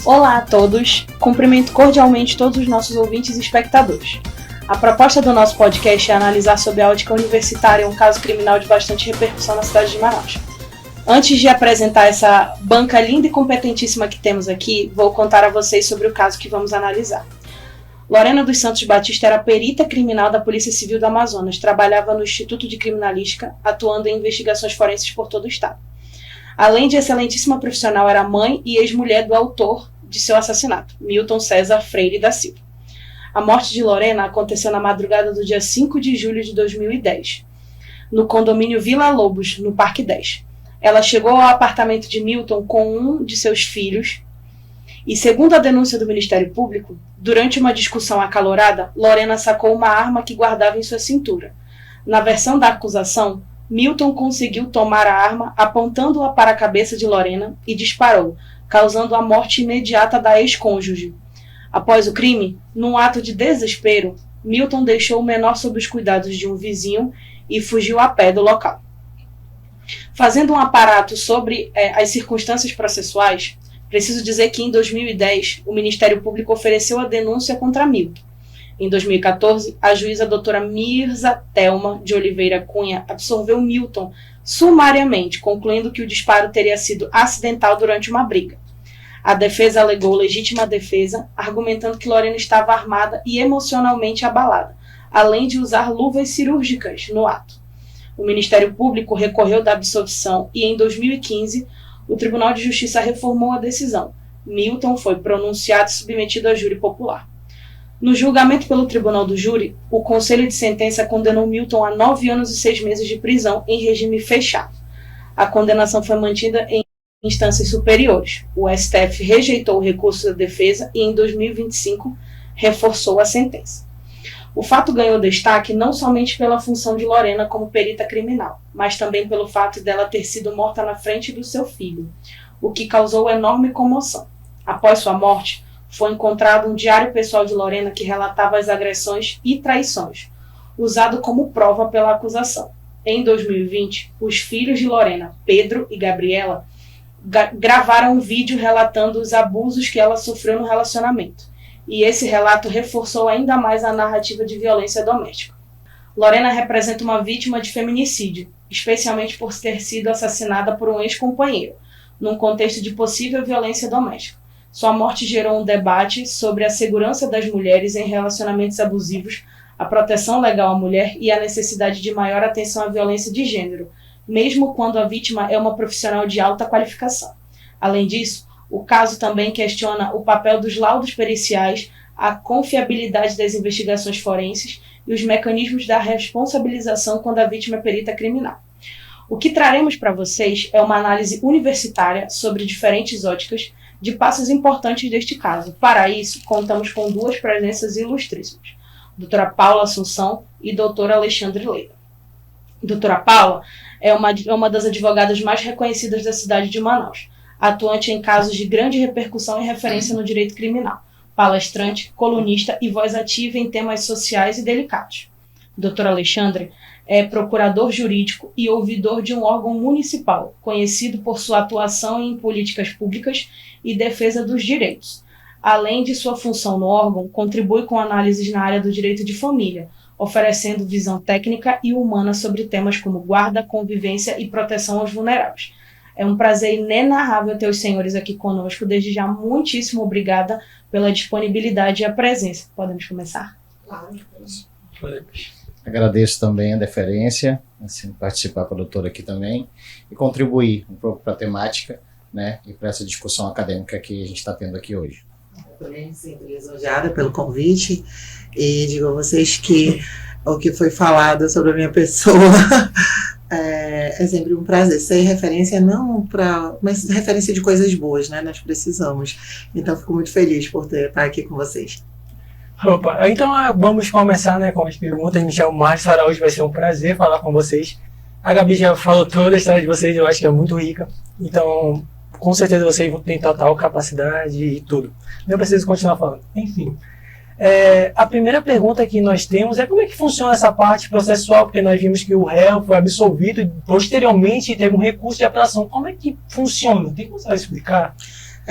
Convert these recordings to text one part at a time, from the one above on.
Olá a todos, cumprimento cordialmente todos os nossos ouvintes e espectadores. A proposta do nosso podcast é analisar sob a ótica universitária um caso criminal de bastante repercussão na cidade de Manaus. Antes de apresentar essa banca linda e competentíssima que temos aqui, vou contar a vocês sobre o caso que vamos analisar. Lorena dos Santos Batista era perita criminal da Polícia Civil do Amazonas, trabalhava no Instituto de Criminalística, atuando em investigações forenses por todo o estado. Além de excelentíssima profissional, era mãe e ex-mulher do autor de seu assassinato, Milton César Freire da Silva. A morte de Lorena aconteceu na madrugada do dia 5 de julho de 2010, no condomínio Vila Lobos, no Parque 10. Ela chegou ao apartamento de Milton com um de seus filhos e, segundo a denúncia do Ministério Público, durante uma discussão acalorada, Lorena sacou uma arma que guardava em sua cintura. Na versão da acusação, Milton conseguiu tomar a arma apontando-a para a cabeça de Lorena e disparou, causando a morte imediata da ex-cônjuge. Após o crime, num ato de desespero, Milton deixou o menor sob os cuidados de um vizinho e fugiu a pé do local. Fazendo um aparato sobre as circunstâncias processuais, preciso dizer que em 2010 o Ministério Público ofereceu a denúncia contra Milton. Em 2014, a juíza doutora Mirza Thelma de Oliveira Cunha absolveu Milton sumariamente, concluindo que o disparo teria sido acidental durante uma briga. A defesa alegou legítima defesa, argumentando que Lorena estava armada e emocionalmente abalada, além de usar luvas cirúrgicas no ato. O Ministério Público recorreu da absolvição e, em 2015, o Tribunal de Justiça reformou a decisão. Milton foi pronunciado e submetido a júri popular. No julgamento pelo Tribunal do Júri, o Conselho de Sentença condenou Milton a 9 anos e 6 meses de prisão em regime fechado. A condenação foi mantida em instâncias superiores. O STF rejeitou o recurso da defesa e, em 2025, reforçou a sentença. O fato ganhou destaque não somente pela função de Lorena como perita criminal, mas também pelo fato dela ter sido morta na frente do seu filho, o que causou enorme comoção. Após sua morte, foi encontrado um diário pessoal de Lorena que relatava as agressões e traições, usado como prova pela acusação. Em 2020, os filhos de Lorena, Pedro e Gabriela, gravaram um vídeo relatando os abusos que ela sofreu no relacionamento. E esse relato reforçou ainda mais a narrativa de violência doméstica. Lorena representa uma vítima de feminicídio, especialmente por ter sido assassinada por um ex-companheiro, num contexto de possível violência doméstica. Sua morte gerou um debate sobre a segurança das mulheres em relacionamentos abusivos, a proteção legal à mulher e a necessidade de maior atenção à violência de gênero, mesmo quando a vítima é uma profissional de alta qualificação. Além disso, o caso também questiona o papel dos laudos periciais, a confiabilidade das investigações forenses e os mecanismos da responsabilização quando a vítima é perita criminal. O que traremos para vocês é uma análise universitária sobre diferentes óticas de passos importantes deste caso. Para isso, contamos com duas presenças ilustríssimas, doutora Paula Assunção e doutor Alexandre Leida. Doutora Paula é uma das advogadas mais reconhecidas da cidade de Manaus, atuante em casos de grande repercussão e referência no direito criminal, palestrante, colunista e voz ativa em temas sociais e delicados. Dr. Alexandre é procurador jurídico e ouvidor de um órgão municipal, conhecido por sua atuação em políticas públicas e defesa dos direitos. Além de sua função no órgão, contribui com análises na área do direito de família, oferecendo visão técnica e humana sobre temas como guarda, convivência e proteção aos vulneráveis. É um prazer inenarrável ter os senhores aqui conosco. Desde já, muitíssimo obrigada pela disponibilidade e a presença. Podemos começar? Podemos. Agradeço também a deferência, assim, participar com a doutora aqui também e contribuir um pouco para a temática, né, e para essa discussão acadêmica que a gente está tendo aqui hoje. Eu também me sinto lisonjeada pelo convite e digo a vocês que o que foi falado sobre a minha pessoa é sempre um prazer ser referência, mas referência de coisas boas, né? Nós precisamos. Então, fico muito feliz por estar aqui com vocês. Opa, então vamos começar, né, com as perguntas. Me chamo Márcio Araújo, vai ser um prazer falar com vocês. A Gabi já falou toda a história de vocês, eu acho que é muito rica. Então, com certeza vocês vão ter total capacidade e tudo. Não preciso continuar falando. Enfim. A primeira pergunta que nós temos é como é que funciona essa parte processual, porque nós vimos que o réu foi absolvido e posteriormente teve um recurso de apelação. Como é que funciona? Tem como você explicar?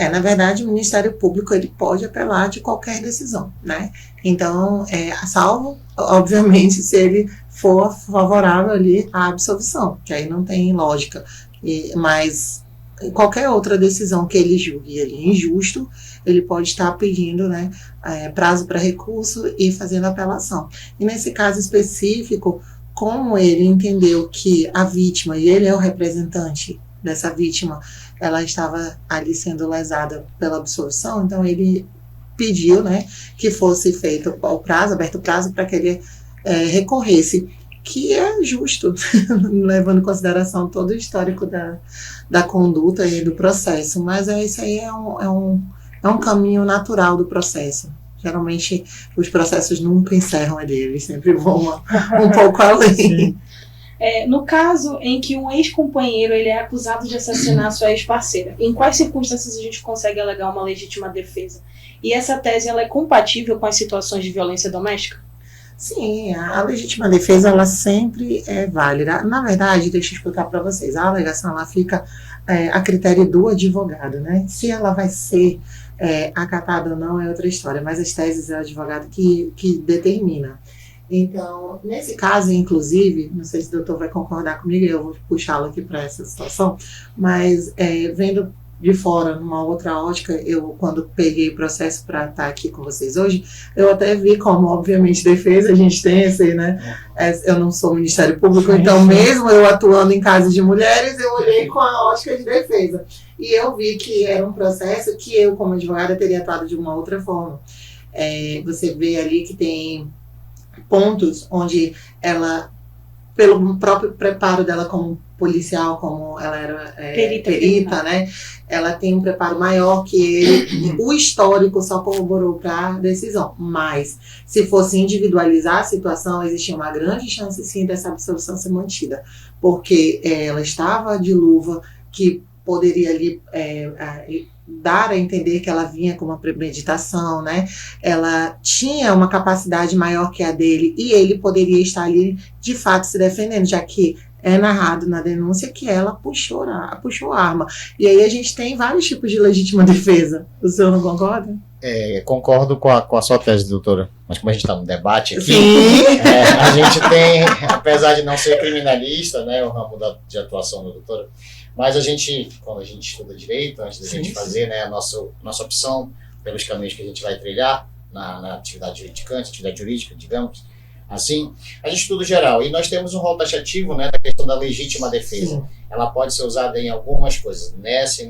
Na verdade, o Ministério Público ele pode apelar de qualquer decisão, né? Então, salvo, obviamente, se ele for favorável ali à absolvição, que aí não tem lógica. Mas qualquer outra decisão que ele julgue ali injusto, ele pode estar pedindo, né, prazo para recurso e fazendo apelação. E nesse caso específico, como ele entendeu que a vítima, e ele é o representante dessa vítima, ela estava ali sendo lesada pela absolvição, então ele pediu, né, que fosse feito o prazo, aberto o prazo para que ele recorresse, que é justo, levando em consideração todo o histórico da conduta e do processo, mas isso aí é um caminho natural do processo. Geralmente os processos nunca encerram ali, eles sempre vão um pouco além. No caso em que um ex-companheiro ele é acusado de assassinar sua ex-parceira, em quais circunstâncias a gente consegue alegar uma legítima defesa? E essa tese ela é compatível com as situações de violência doméstica? Sim, a legítima defesa ela sempre é válida. Na verdade, deixa eu explicar para vocês, a alegação ela fica a critério do advogado, né? Se ela vai ser acatada ou não é outra história, mas as teses é o advogado que determina. Então, nesse caso, inclusive, não sei se o doutor vai concordar comigo, eu vou puxá-lo aqui para essa situação, mas vendo de fora, numa outra ótica, eu, quando peguei o processo para estar aqui com vocês hoje, eu até vi como, obviamente, defesa, a gente tem esse, né? Eu não sou Ministério Público, então mesmo eu atuando em casos de mulheres, eu olhei com a ótica de defesa. E eu vi que era um processo que eu, como advogada, teria atuado de uma outra forma. Você vê ali que tem pontos onde ela, pelo próprio preparo dela como policial, como ela era perita, né? Ela tem um preparo maior que ele, o histórico só corroborou para a decisão. Mas, se fosse individualizar a situação, existia uma grande chance, sim, dessa absolvição ser mantida. Porque ela estava de luva, que poderia ali dar a entender que ela vinha com uma premeditação, né? Ela tinha uma capacidade maior que a dele e ele poderia estar ali, de fato, se defendendo, já que é narrado na denúncia que ela puxou a arma. E aí a gente tem vários tipos de legítima defesa. O senhor não concorda? Concordo com a sua tese, doutora. Mas como a gente está no debate aqui, Sim. A gente tem, apesar de não ser criminalista, né, o ramo de atuação da doutora, mas a gente, quando a gente estuda direito, antes da gente fazer, né, a nossa opção pelos caminhos que a gente vai trilhar na atividade juridicante, atividade jurídica, digamos, assim, a gente estuda geral. E nós temos um rol taxativo, né, da questão da legítima defesa. Sim. Ela pode ser usada em algumas coisas, nessa.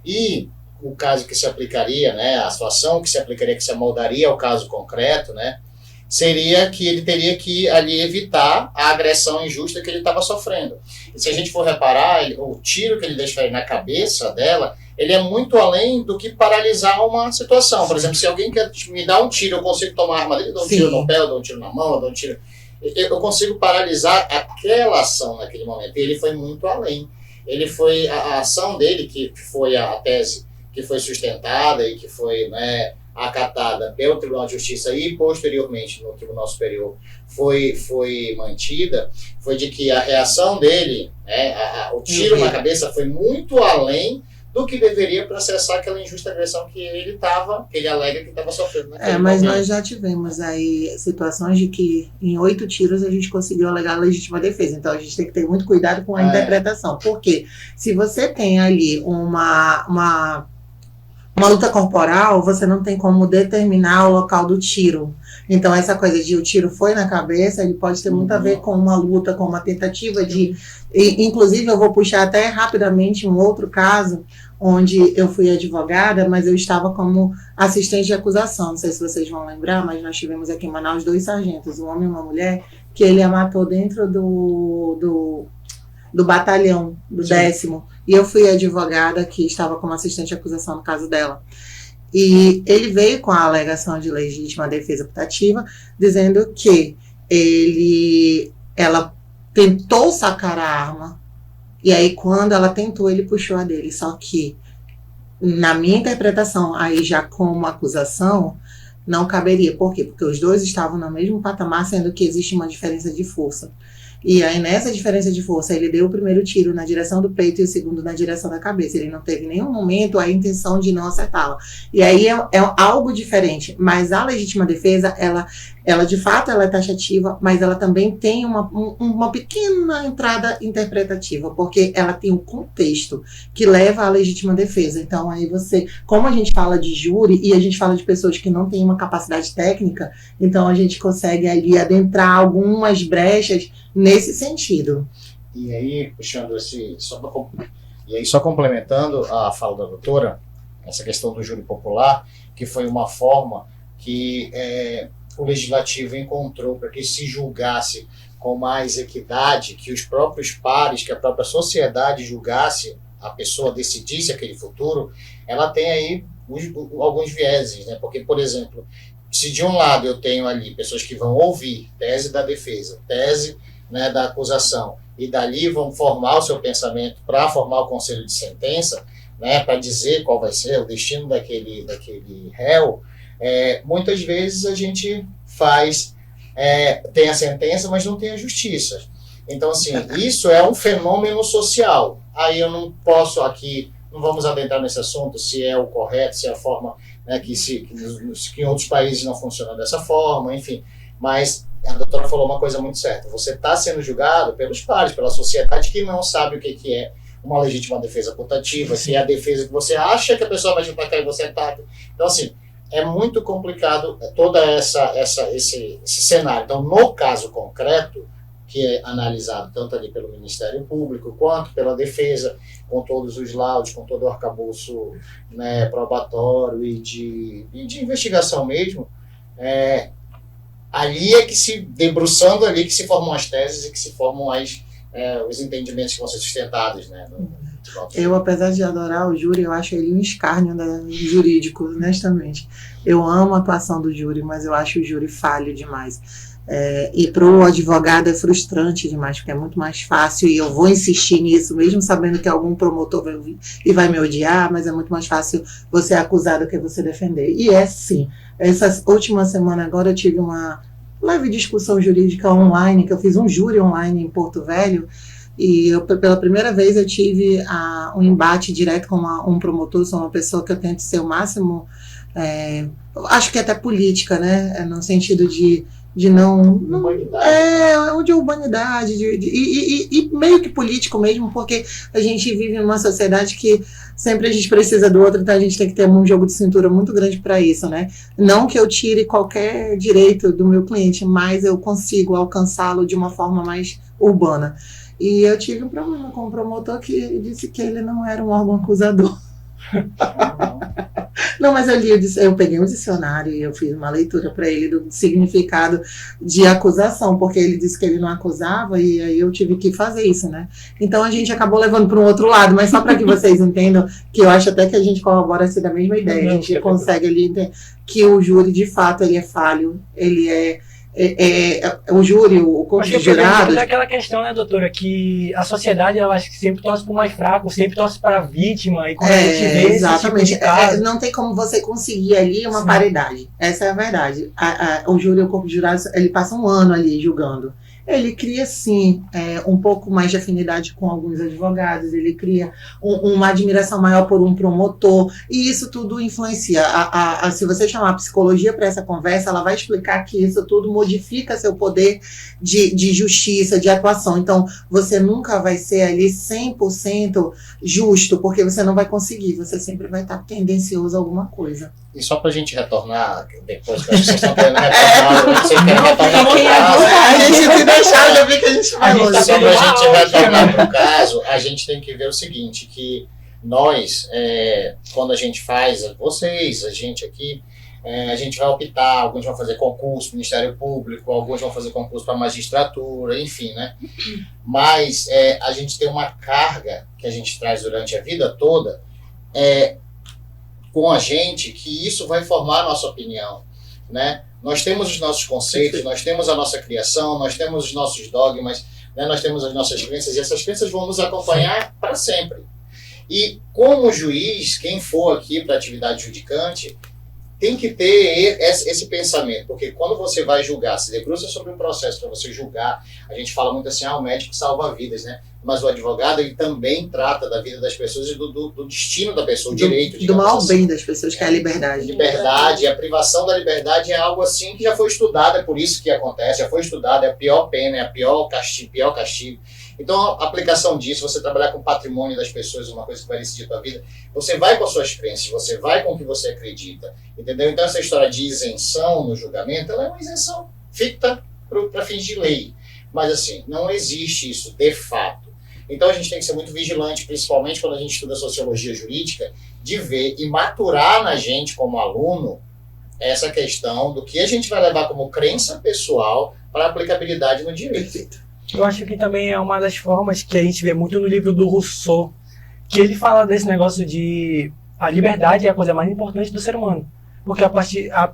E o caso que se aplicaria, né, a situação que se aplicaria, que se amoldaria ao caso concreto, né, seria que ele teria que ali evitar a agressão injusta que ele estava sofrendo. E se a gente for reparar, o tiro que ele desfere na cabeça dela, ele é muito além do que paralisar uma situação. Por exemplo, se alguém quer me dar um tiro, eu consigo tomar a arma dele, eu dou um tiro no pé, eu dou um tiro na mão, eu dou um tiro... Eu consigo paralisar aquela ação naquele momento. E ele foi muito além. Ele foi... A ação dele, que foi a tese que foi sustentada e que foi, né, acatada pelo Tribunal de Justiça e posteriormente no Tribunal Superior foi mantida, foi de que a reação dele, né, o tiro na cabeça foi muito além do que deveria processar aquela injusta agressão que ele alega que estava sofrendo. Mas nós já tivemos aí situações de que em 8 tiros a gente conseguiu alegar a legítima defesa, então a gente tem que ter muito cuidado com a interpretação, porque se você tem ali uma luta corporal, você não tem como determinar o local do tiro. Então, essa coisa de o tiro foi na cabeça, ele pode ter muito a ver com uma luta, com uma tentativa de... Inclusive, eu vou puxar até rapidamente um outro caso, onde eu fui advogada, mas eu estava como assistente de acusação. Não sei se vocês vão lembrar, mas nós tivemos aqui em Manaus 2 sargentos, um homem e uma mulher, que ele a matou dentro do batalhão, do 10º. E eu fui advogada que estava como assistente de acusação no caso dela. E ele veio com a alegação de legítima defesa putativa, dizendo que ela tentou sacar a arma, e aí quando ela tentou, ele puxou a dele. Só que, na minha interpretação, aí já como acusação, não caberia. Por quê? Porque os dois estavam no mesmo patamar, sendo que existe uma diferença de força. E aí, nessa diferença de força, ele deu o primeiro tiro na direção do peito e o segundo na direção da cabeça. Ele não teve em nenhum momento a intenção de não acertá-la. E aí é algo diferente. Mas a legítima defesa, ela de fato ela é taxativa, mas ela também tem uma pequena entrada interpretativa, porque ela tem um contexto que leva à legítima defesa. Então, aí como a gente fala de júri e a gente fala de pessoas que não têm uma capacidade técnica, então a gente consegue ali adentrar algumas brechas nesse sentido. E aí, puxando só complementando a fala da doutora, essa questão do júri popular, que foi uma forma que o legislativo encontrou para que se julgasse com mais equidade, que os próprios pares, que a própria sociedade julgasse, a pessoa decidisse aquele futuro, ela tem aí alguns vieses, né? Porque, por exemplo, se de um lado eu tenho ali pessoas que vão ouvir tese da defesa, tese, né, da acusação, e dali vão formar o seu pensamento para formar o conselho de sentença, né, para dizer qual vai ser o destino daquele réu, muitas vezes a gente tem a sentença, mas não tem a justiça. Então, assim, isso é um fenômeno social. Aí eu não posso aqui, não vamos adentrar nesse assunto, se é o correto, se é a forma, né, que em outros países não funciona dessa forma, enfim. Mas a doutora falou uma coisa muito certa. Você está sendo julgado pelos pares, pela sociedade que não sabe o que é uma legítima defesa putativa, se é a defesa que você acha que a pessoa vai te atacar e você ataca. Então, assim, é muito complicado todo esse cenário. Então, no caso concreto, que é analisado tanto ali pelo Ministério Público quanto pela defesa, com todos os laudos, com todo o arcabouço, né, probatório e de investigação mesmo, ali é que debruçando ali que se formam as teses e que se formam os entendimentos que vão ser sustentados, né? Eu, apesar de adorar o júri, eu acho ele um escárnio jurídico, honestamente. Eu amo a atuação do júri, mas eu acho o júri falho demais. E para o advogado é frustrante demais, porque é muito mais fácil, e eu vou insistir nisso, mesmo sabendo que algum promotor vai ouvir e vai me odiar, mas é muito mais fácil você acusar do que você defender. E sim, essa última semana agora eu tive uma leve discussão jurídica online, que eu fiz um júri online em Porto Velho, e pela primeira vez eu tive um embate direto com um promotor. Sou uma pessoa que eu tento ser o máximo, acho que até política, né, no sentido de não de urbanidade, e meio que político mesmo, porque a gente vive numa sociedade que sempre a gente precisa do outro, então a gente tem que ter um jogo de cintura muito grande para isso, né? Não que eu tire qualquer direito do meu cliente, mas eu consigo alcançá-lo de uma forma mais urbana. E eu tive um problema com o promotor que disse que ele não era um órgão acusador. Não, mas eu peguei um dicionário e eu fiz uma leitura para ele do significado de acusação, porque ele disse que ele não acusava, e aí eu tive que fazer isso, né? Então a gente acabou levando para um outro lado, mas só para que vocês entendam, que eu acho até que a gente corrobora assim da mesma ideia. A gente consegue ali entender que o júri, de fato, ele é falho, ele o júri, o corpo de jurados. É aquela questão, né, doutora, que a sociedade, ela acho que sempre torce para o mais fraco, sempre torce para a vítima, e quando a gente vê exatamente. esse tipo de caso, não tem como você conseguir ali uma paridade. Essa é a verdade. O júri, o corpo de jurados, ele passa um ano ali julgando. Ele cria, sim, um pouco mais de afinidade com alguns advogados, ele cria uma admiração maior por um promotor, e isso tudo influencia. Se você chamar a psicologia para essa conversa, ela vai explicar que isso tudo modifica seu poder de justiça, de atuação. Então, você nunca vai ser ali 100% justo, porque você não vai conseguir, você sempre vai estar tendencioso a alguma coisa. E só para a gente retornar, depois que vocês estão querendo retornar, vocês querem retornar para o caso. A gente se deixar, eu já vi que a gente vai longe. Só para a gente retornar para o caso, a gente tem que ver o seguinte, que nós, quando a gente faz, a gente aqui, a gente vai optar, alguns vão fazer concurso para o Ministério Público, alguns vão fazer concurso para a magistratura, enfim, né? Mas a gente tem uma carga que a gente traz durante a vida toda, com a gente, que isso vai formar a nossa opinião, né? Nós temos os nossos conceitos, nós temos a nossa criação, nós temos os nossos dogmas, né? Nós temos as nossas crenças, e essas crenças vão nos acompanhar para sempre. E como juiz, quem for aqui para a atividade judicante, tem que ter esse pensamento, porque quando você vai julgar, se debruça sobre um processo para você julgar, a gente fala muito assim, o médico salva vidas, né? Mas o advogado, ele também trata da vida das pessoas e do destino da pessoa, o direito. Do maior bem das pessoas, que é a liberdade. Liberdade, a privação da liberdade é algo assim que já foi estudado, é por isso que acontece, já foi estudado, é a pior pena, é a pior castigo. Então, a aplicação disso, você trabalhar com o patrimônio das pessoas, uma coisa que vai decidir a tua vida, você vai com as suas crenças, você vai com o que você acredita, entendeu? Então, essa história de isenção no julgamento, ela é uma isenção ficta para fins de lei. Mas, assim, não existe isso de fato. Então, a gente tem que ser muito vigilante, principalmente quando a gente estuda sociologia jurídica, de ver e maturar na gente, como aluno, essa questão do que a gente vai levar como crença pessoal para aplicabilidade no direito. Perfeito. Eu acho que também é uma das formas que a gente vê muito no livro do Rousseau, que ele fala desse negócio de a liberdade é a coisa mais importante do ser humano. Porque a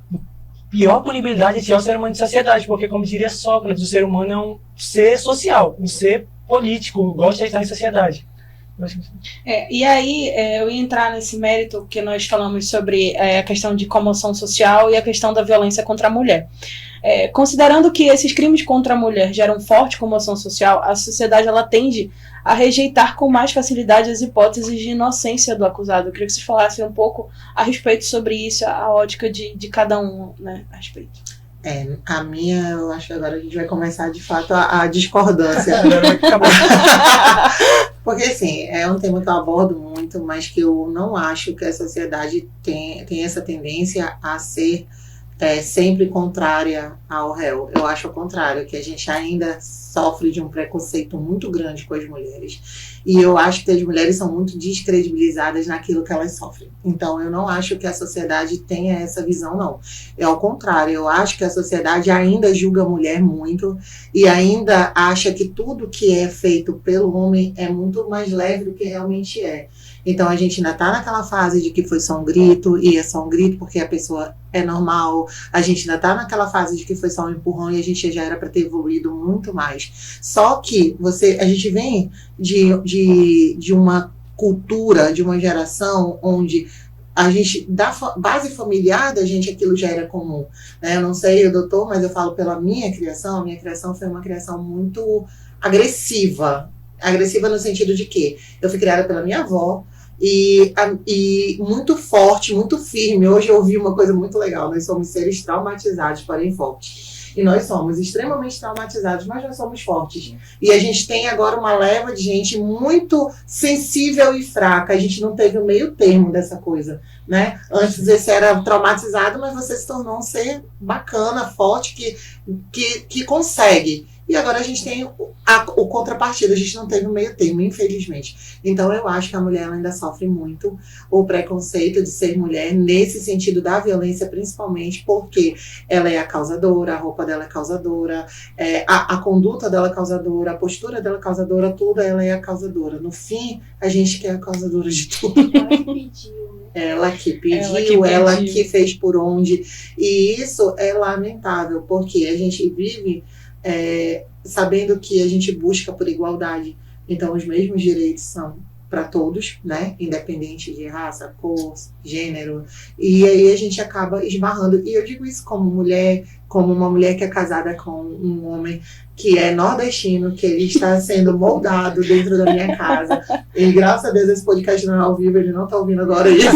pior punibilidade é tirar o ser humano de sociedade, porque, como diria Sócrates, o ser humano é um ser social, um ser político, gosta de estar em sociedade. E aí, eu ia entrar nesse mérito que nós falamos sobre a questão de comoção social e a questão da violência contra a mulher. Considerando que esses crimes contra a mulher geram forte comoção social, a sociedade ela tende a rejeitar com mais facilidade as hipóteses de inocência do acusado. Eu queria que vocês falassem um pouco a respeito sobre isso, a ótica de cada um, né, a respeito. A minha, eu acho que agora a gente vai começar de fato a discordância. Porque assim, é um tema que eu abordo muito, mas que eu não acho que a sociedade tem essa tendência a ser sempre contrária ao réu. Eu acho o contrário, que a gente ainda sofre de um preconceito muito grande com as mulheres. E eu acho que as mulheres são muito descredibilizadas naquilo que elas sofrem. Então, eu não acho que a sociedade tenha essa visão, não. É ao contrário, eu acho que a sociedade ainda julga a mulher muito e ainda acha que tudo que é feito pelo homem é muito mais leve do que realmente é. Então, a gente ainda está naquela fase de que foi só um grito, e é só um grito porque a pessoa é normal. A gente ainda está naquela fase de que foi só um empurrão e a gente já era para ter evoluído muito mais. Só que a gente vem de uma cultura, de uma geração onde a gente, da base familiar da gente, aquilo já era comum. Né? Eu não sei o doutor, mas eu falo pela minha criação. A minha criação foi uma criação muito agressiva. Agressiva no sentido de que eu fui criada pela minha avó e muito forte, muito firme. Hoje eu ouvi uma coisa muito legal: nós somos seres traumatizados, porém fortes. E nós somos extremamente traumatizados, mas nós somos fortes. E a gente tem agora uma leva de gente muito sensível e fraca. A gente não teve o meio termo dessa coisa, né? Antes você era traumatizado, mas você se tornou um ser bacana, forte, que consegue. E agora a gente tem o contrapartida, a gente não teve o meio termo, infelizmente. Então eu acho que a mulher ainda sofre muito o preconceito de ser mulher, nesse sentido da violência, principalmente porque ela é a causadora, a roupa dela é causadora, a conduta dela é causadora, a postura dela é causadora, tudo ela é a causadora. No fim, a gente que é a causadora de tudo. Ela que pediu, ela que fez por onde. E isso é lamentável, porque a gente vive sabendo que a gente busca por igualdade. Então, os mesmos direitos são para todos, né? Independente de raça, cor, gênero. E aí a gente acaba esbarrando. E eu digo isso como mulher, como uma mulher que é casada com um homem que é nordestino, que ele está sendo moldado dentro da minha casa. E graças a Deus esse podcast não é ao vivo, ele não está ouvindo agora isso.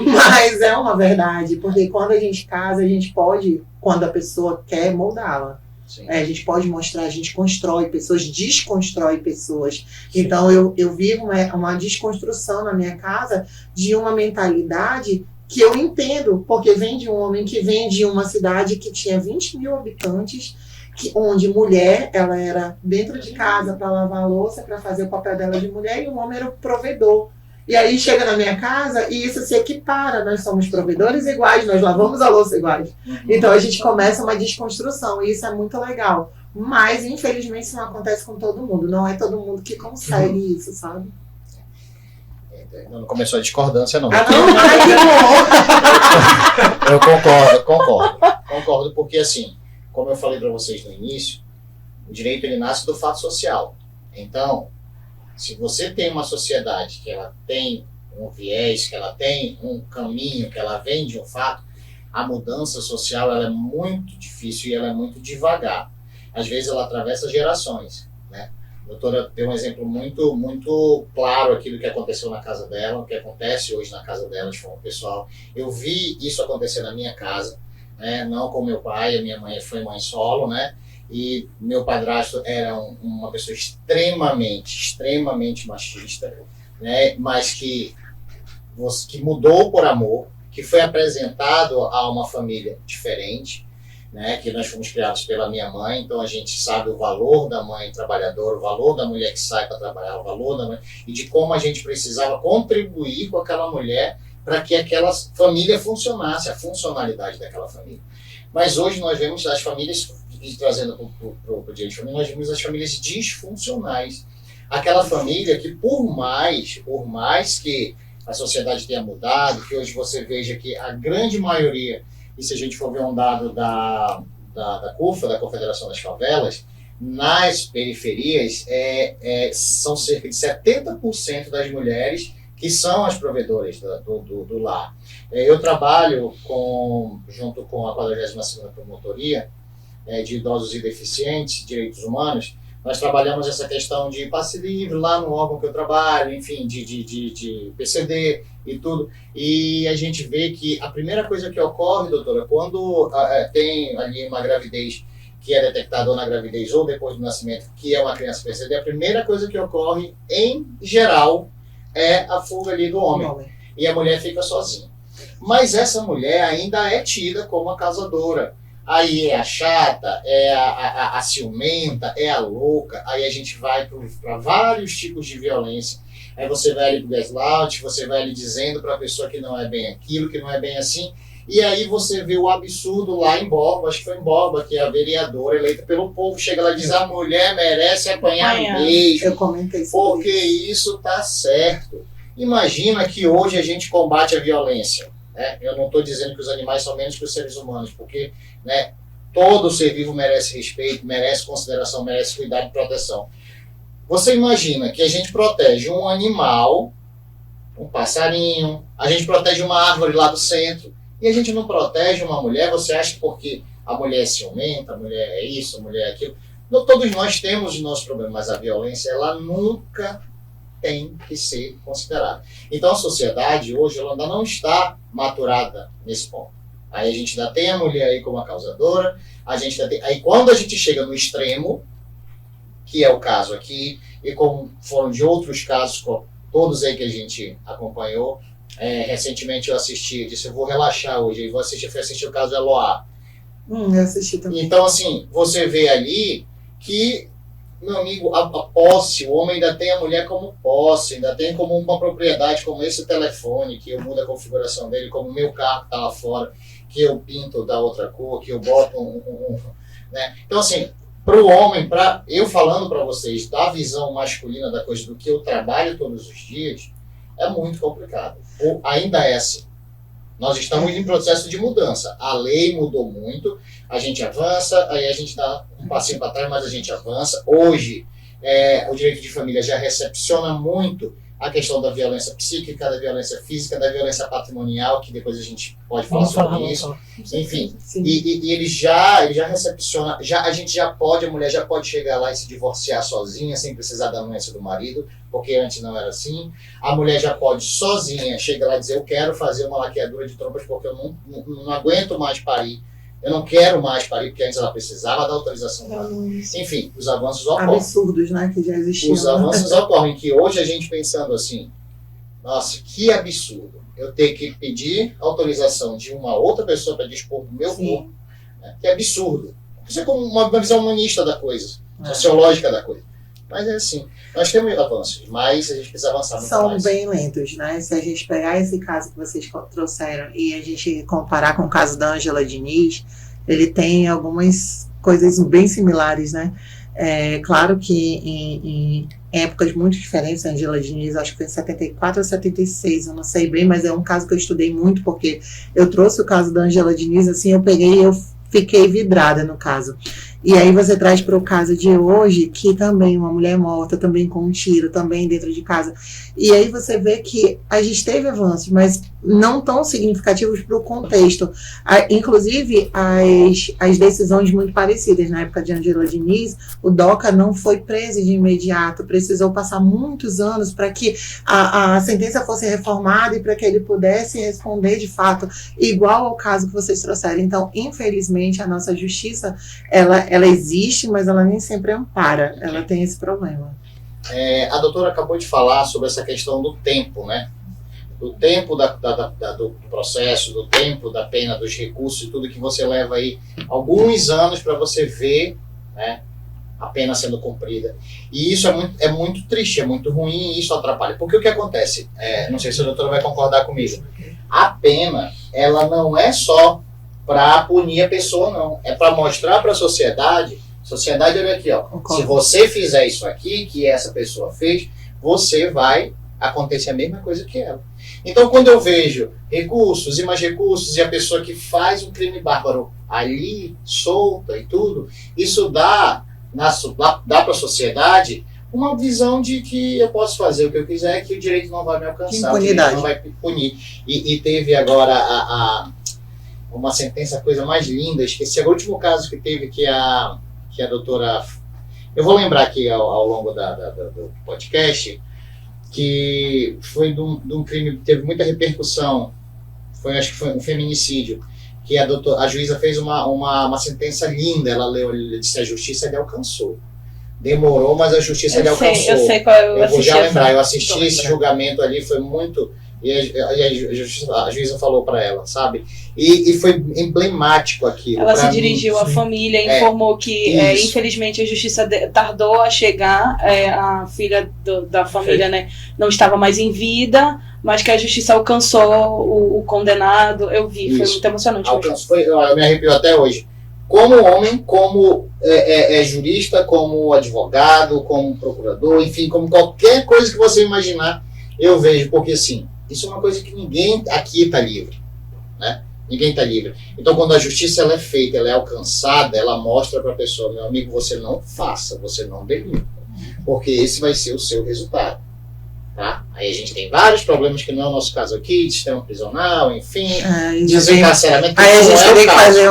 Mas é uma verdade, porque quando a gente casa, a gente pode, quando a pessoa quer, moldá-la. A gente pode mostrar, a gente constrói pessoas, desconstrói pessoas. Sim. Então eu vivo uma desconstrução na minha casa de uma mentalidade que eu entendo, porque vem de um homem que vem de uma cidade que tinha 20 mil habitantes, onde mulher, ela era dentro de casa para lavar a louça, para fazer o papel dela de mulher, e o homem era o provedor. E aí chega na minha casa e isso se equipara. Nós somos provedores iguais, nós lavamos a louça iguais. Então a gente começa uma desconstrução e isso é muito legal. Mas, infelizmente, isso não acontece com todo mundo. Não é todo mundo que consegue isso, sabe? Não começou a discordância, não. Não. Eu concordo, porque assim, como eu falei para vocês no início, o direito ele nasce do fato social. Então, se você tem uma sociedade que ela tem um viés, que ela tem um caminho, que ela vem de um fato, a mudança social ela é muito difícil e ela é muito devagar. Às vezes ela atravessa gerações, né? A doutora deu um exemplo muito claro aqui do que aconteceu na casa dela, o que acontece hoje na casa dela de forma pessoal. Eu vi isso acontecer na minha casa, né? Não com meu pai, a minha mãe foi mãe solo, né? E meu padrasto era uma pessoa extremamente machista, né? Mas que mudou por amor, que foi apresentado a uma família diferente, né, que nós fomos criados pela minha mãe, então a gente sabe o valor da mãe trabalhadora, o valor da mulher que sai para trabalhar, o valor da mãe, e de como a gente precisava contribuir com aquela mulher para que aquela família funcionasse, a funcionalidade daquela família. Mas hoje nós vemos as famílias, e trazendo para o dia de família, nós vemos as famílias disfuncionais. Aquela família que por mais que a sociedade tenha mudado, que hoje você veja que a grande maioria, e se a gente for ver um dado da CUFA, da Confederação das Favelas, nas periferias são cerca de 70% das mulheres que são as provedoras do lar. Eu trabalho junto com a 42ª Promotoria de Idosos e Deficientes, Direitos Humanos. Nós trabalhamos essa questão de passe livre lá no órgão que eu trabalho, enfim, de PCD e tudo. E a gente vê que a primeira coisa que ocorre, doutora, quando tem ali uma gravidez que é detectada ou na gravidez ou depois do nascimento, que é uma criança PCD, a primeira coisa que ocorre, em geral, é a fuga ali do homem. E a mulher fica sozinha. Mas essa mulher ainda é tida como a causadora. Aí é a chata, é a ciumenta, é a louca. Aí a gente vai para vários tipos de violência. Aí você vai ali pro gaslight, você vai ali dizendo para a pessoa que não é bem aquilo, que não é bem assim. E aí você vê o absurdo lá em Borba, acho que foi em Borba, que é a vereadora eleita pelo povo, chega lá e diz: a mulher merece apanhar mesmo. Eu comentei isso. Porque isso tá certo. Imagina que hoje a gente combate a violência. Eu não estou dizendo que os animais são menos que os seres humanos, porque, né, todo ser vivo merece respeito, merece consideração, merece cuidado e proteção. Você imagina que a gente protege um animal, um passarinho, a gente protege uma árvore lá do centro, e a gente não protege uma mulher. Você acha que porque a mulher é ciumenta, a mulher é isso, a mulher é aquilo? Não, todos nós temos os nossos problemas, mas a violência, ela nunca tem que ser considerada. Então a sociedade hoje ela ainda não está maturada nesse ponto. Aí a gente ainda tem a mulher aí como a causadora, a gente ainda tem... Aí quando a gente chega no extremo, que é o caso aqui, e como foram de outros casos, todos aí que a gente acompanhou, recentemente eu assisti, disse: eu vou relaxar hoje, e fui assistir o caso da Eloá. Eu assisti também. Então assim, você vê ali que, meu amigo, a posse, o homem ainda tem a mulher como posse, ainda tem como uma propriedade, como esse telefone, que eu mudo a configuração dele, como o meu carro que está lá fora, que eu pinto da outra cor, que eu boto né? Então, assim, para o homem, eu falando para vocês da visão masculina da coisa, do que eu trabalho todos os dias, é muito complicado. Ou ainda é assim. Nós estamos em processo de mudança. A lei mudou muito, a gente avança, aí a gente dá um passinho para trás, mas a gente avança. Hoje, o direito de família já recepciona muito a questão da violência psíquica, da violência física, da violência patrimonial, que depois a gente pode falar sobre isso. Enfim, e ele já recepciona, a mulher já pode chegar lá e se divorciar sozinha, sem precisar da anuência do marido, porque antes não era assim. A mulher já pode sozinha chegar lá e dizer: eu quero fazer uma laqueadura de trompas porque eu não aguento mais parir. Eu não quero mais parir, porque antes ela precisava da autorização dela. Enfim, os avanços ocorrem. Absurdos, né, que já existiam. Os avanços ocorrem, que hoje a gente pensando assim: nossa, que absurdo eu ter que pedir autorização de uma outra pessoa para dispor do meu corpo. Né? Que absurdo. Isso é como uma visão humanista da coisa, sociológica da coisa. Mas é assim, nós temos avanços, mas a gente precisa avançar muito mais. São bem lentos, né? Se a gente pegar esse caso que vocês trouxeram e a gente comparar com o caso da Ângela Diniz, ele tem algumas coisas bem similares, né? Claro que em épocas muito diferentes, a Ângela Diniz, acho que foi em 74 ou 76, eu não sei bem, mas é um caso que eu estudei muito, porque eu trouxe o caso da Ângela Diniz, assim, eu peguei e eu fiquei vidrada no caso. E aí você traz para o caso de hoje, que também uma mulher morta, também com um tiro, também dentro de casa. E aí você vê que a gente teve avanços, mas não tão significativos para o contexto. Inclusive, as decisões muito parecidas. Na época de Angela Diniz, o DOCA não foi preso de imediato, precisou passar muitos anos para que a sentença fosse reformada e para que ele pudesse responder de fato, igual ao caso que vocês trouxeram. Então, infelizmente, a nossa justiça, ela existe, mas ela nem sempre ampara, ela tem esse problema. A doutora acabou de falar sobre essa questão do tempo, né? Do tempo do processo, do tempo da pena, dos recursos e tudo, que você leva aí alguns anos para você ver, né, a pena sendo cumprida. E isso é muito triste, é muito ruim, e isso atrapalha. Porque o que acontece? Não sei se a doutora vai concordar comigo. A pena, ela não é só para punir a pessoa, não. É para mostrar para a sociedade, olha aqui, ó. Se você fizer isso aqui, que essa pessoa fez, você vai acontecer a mesma coisa que ela. Então, quando eu vejo recursos e mais recursos, e a pessoa que faz um crime bárbaro ali, solta e tudo, isso dá para a sociedade uma visão de que eu posso fazer o que eu quiser, que o direito não vai me alcançar, o direito não vai me punir. E teve agora uma sentença, a coisa mais linda, esqueci agora o último caso que teve, que a doutora... Eu vou lembrar aqui ao longo do podcast, que foi de um crime que teve muita repercussão, acho que foi um feminicídio, que a juíza fez uma sentença linda, ela leu, disse, a justiça lhe alcançou. Demorou, mas a justiça lhe alcançou. Eu sei qual eu vou já lembrar, eu assisti esse julgamento ali, foi muito... E a juíza falou para ela, sabe? E foi emblemático aquilo. Ela se dirigiu à família e informou que, infelizmente, a justiça tardou a chegar. A filha da família, né, não estava mais em vida, mas que a justiça alcançou o condenado. Eu vi, foi muito emocionante. Eu me arrepio até hoje. Como homem, como jurista, como advogado, como procurador, enfim, como qualquer coisa que você imaginar, eu vejo, porque assim, isso é uma coisa que ninguém aqui está livre, né? Ninguém está livre. Então, quando a justiça ela é feita, ela é alcançada, ela mostra para a pessoa, meu amigo, você não faça, você não delimita, porque esse vai ser o seu resultado. Tá? Aí a gente tem vários problemas, que não é o nosso caso aqui, de sistema prisional, enfim, desencarceramento. Aí a gente teria que fazer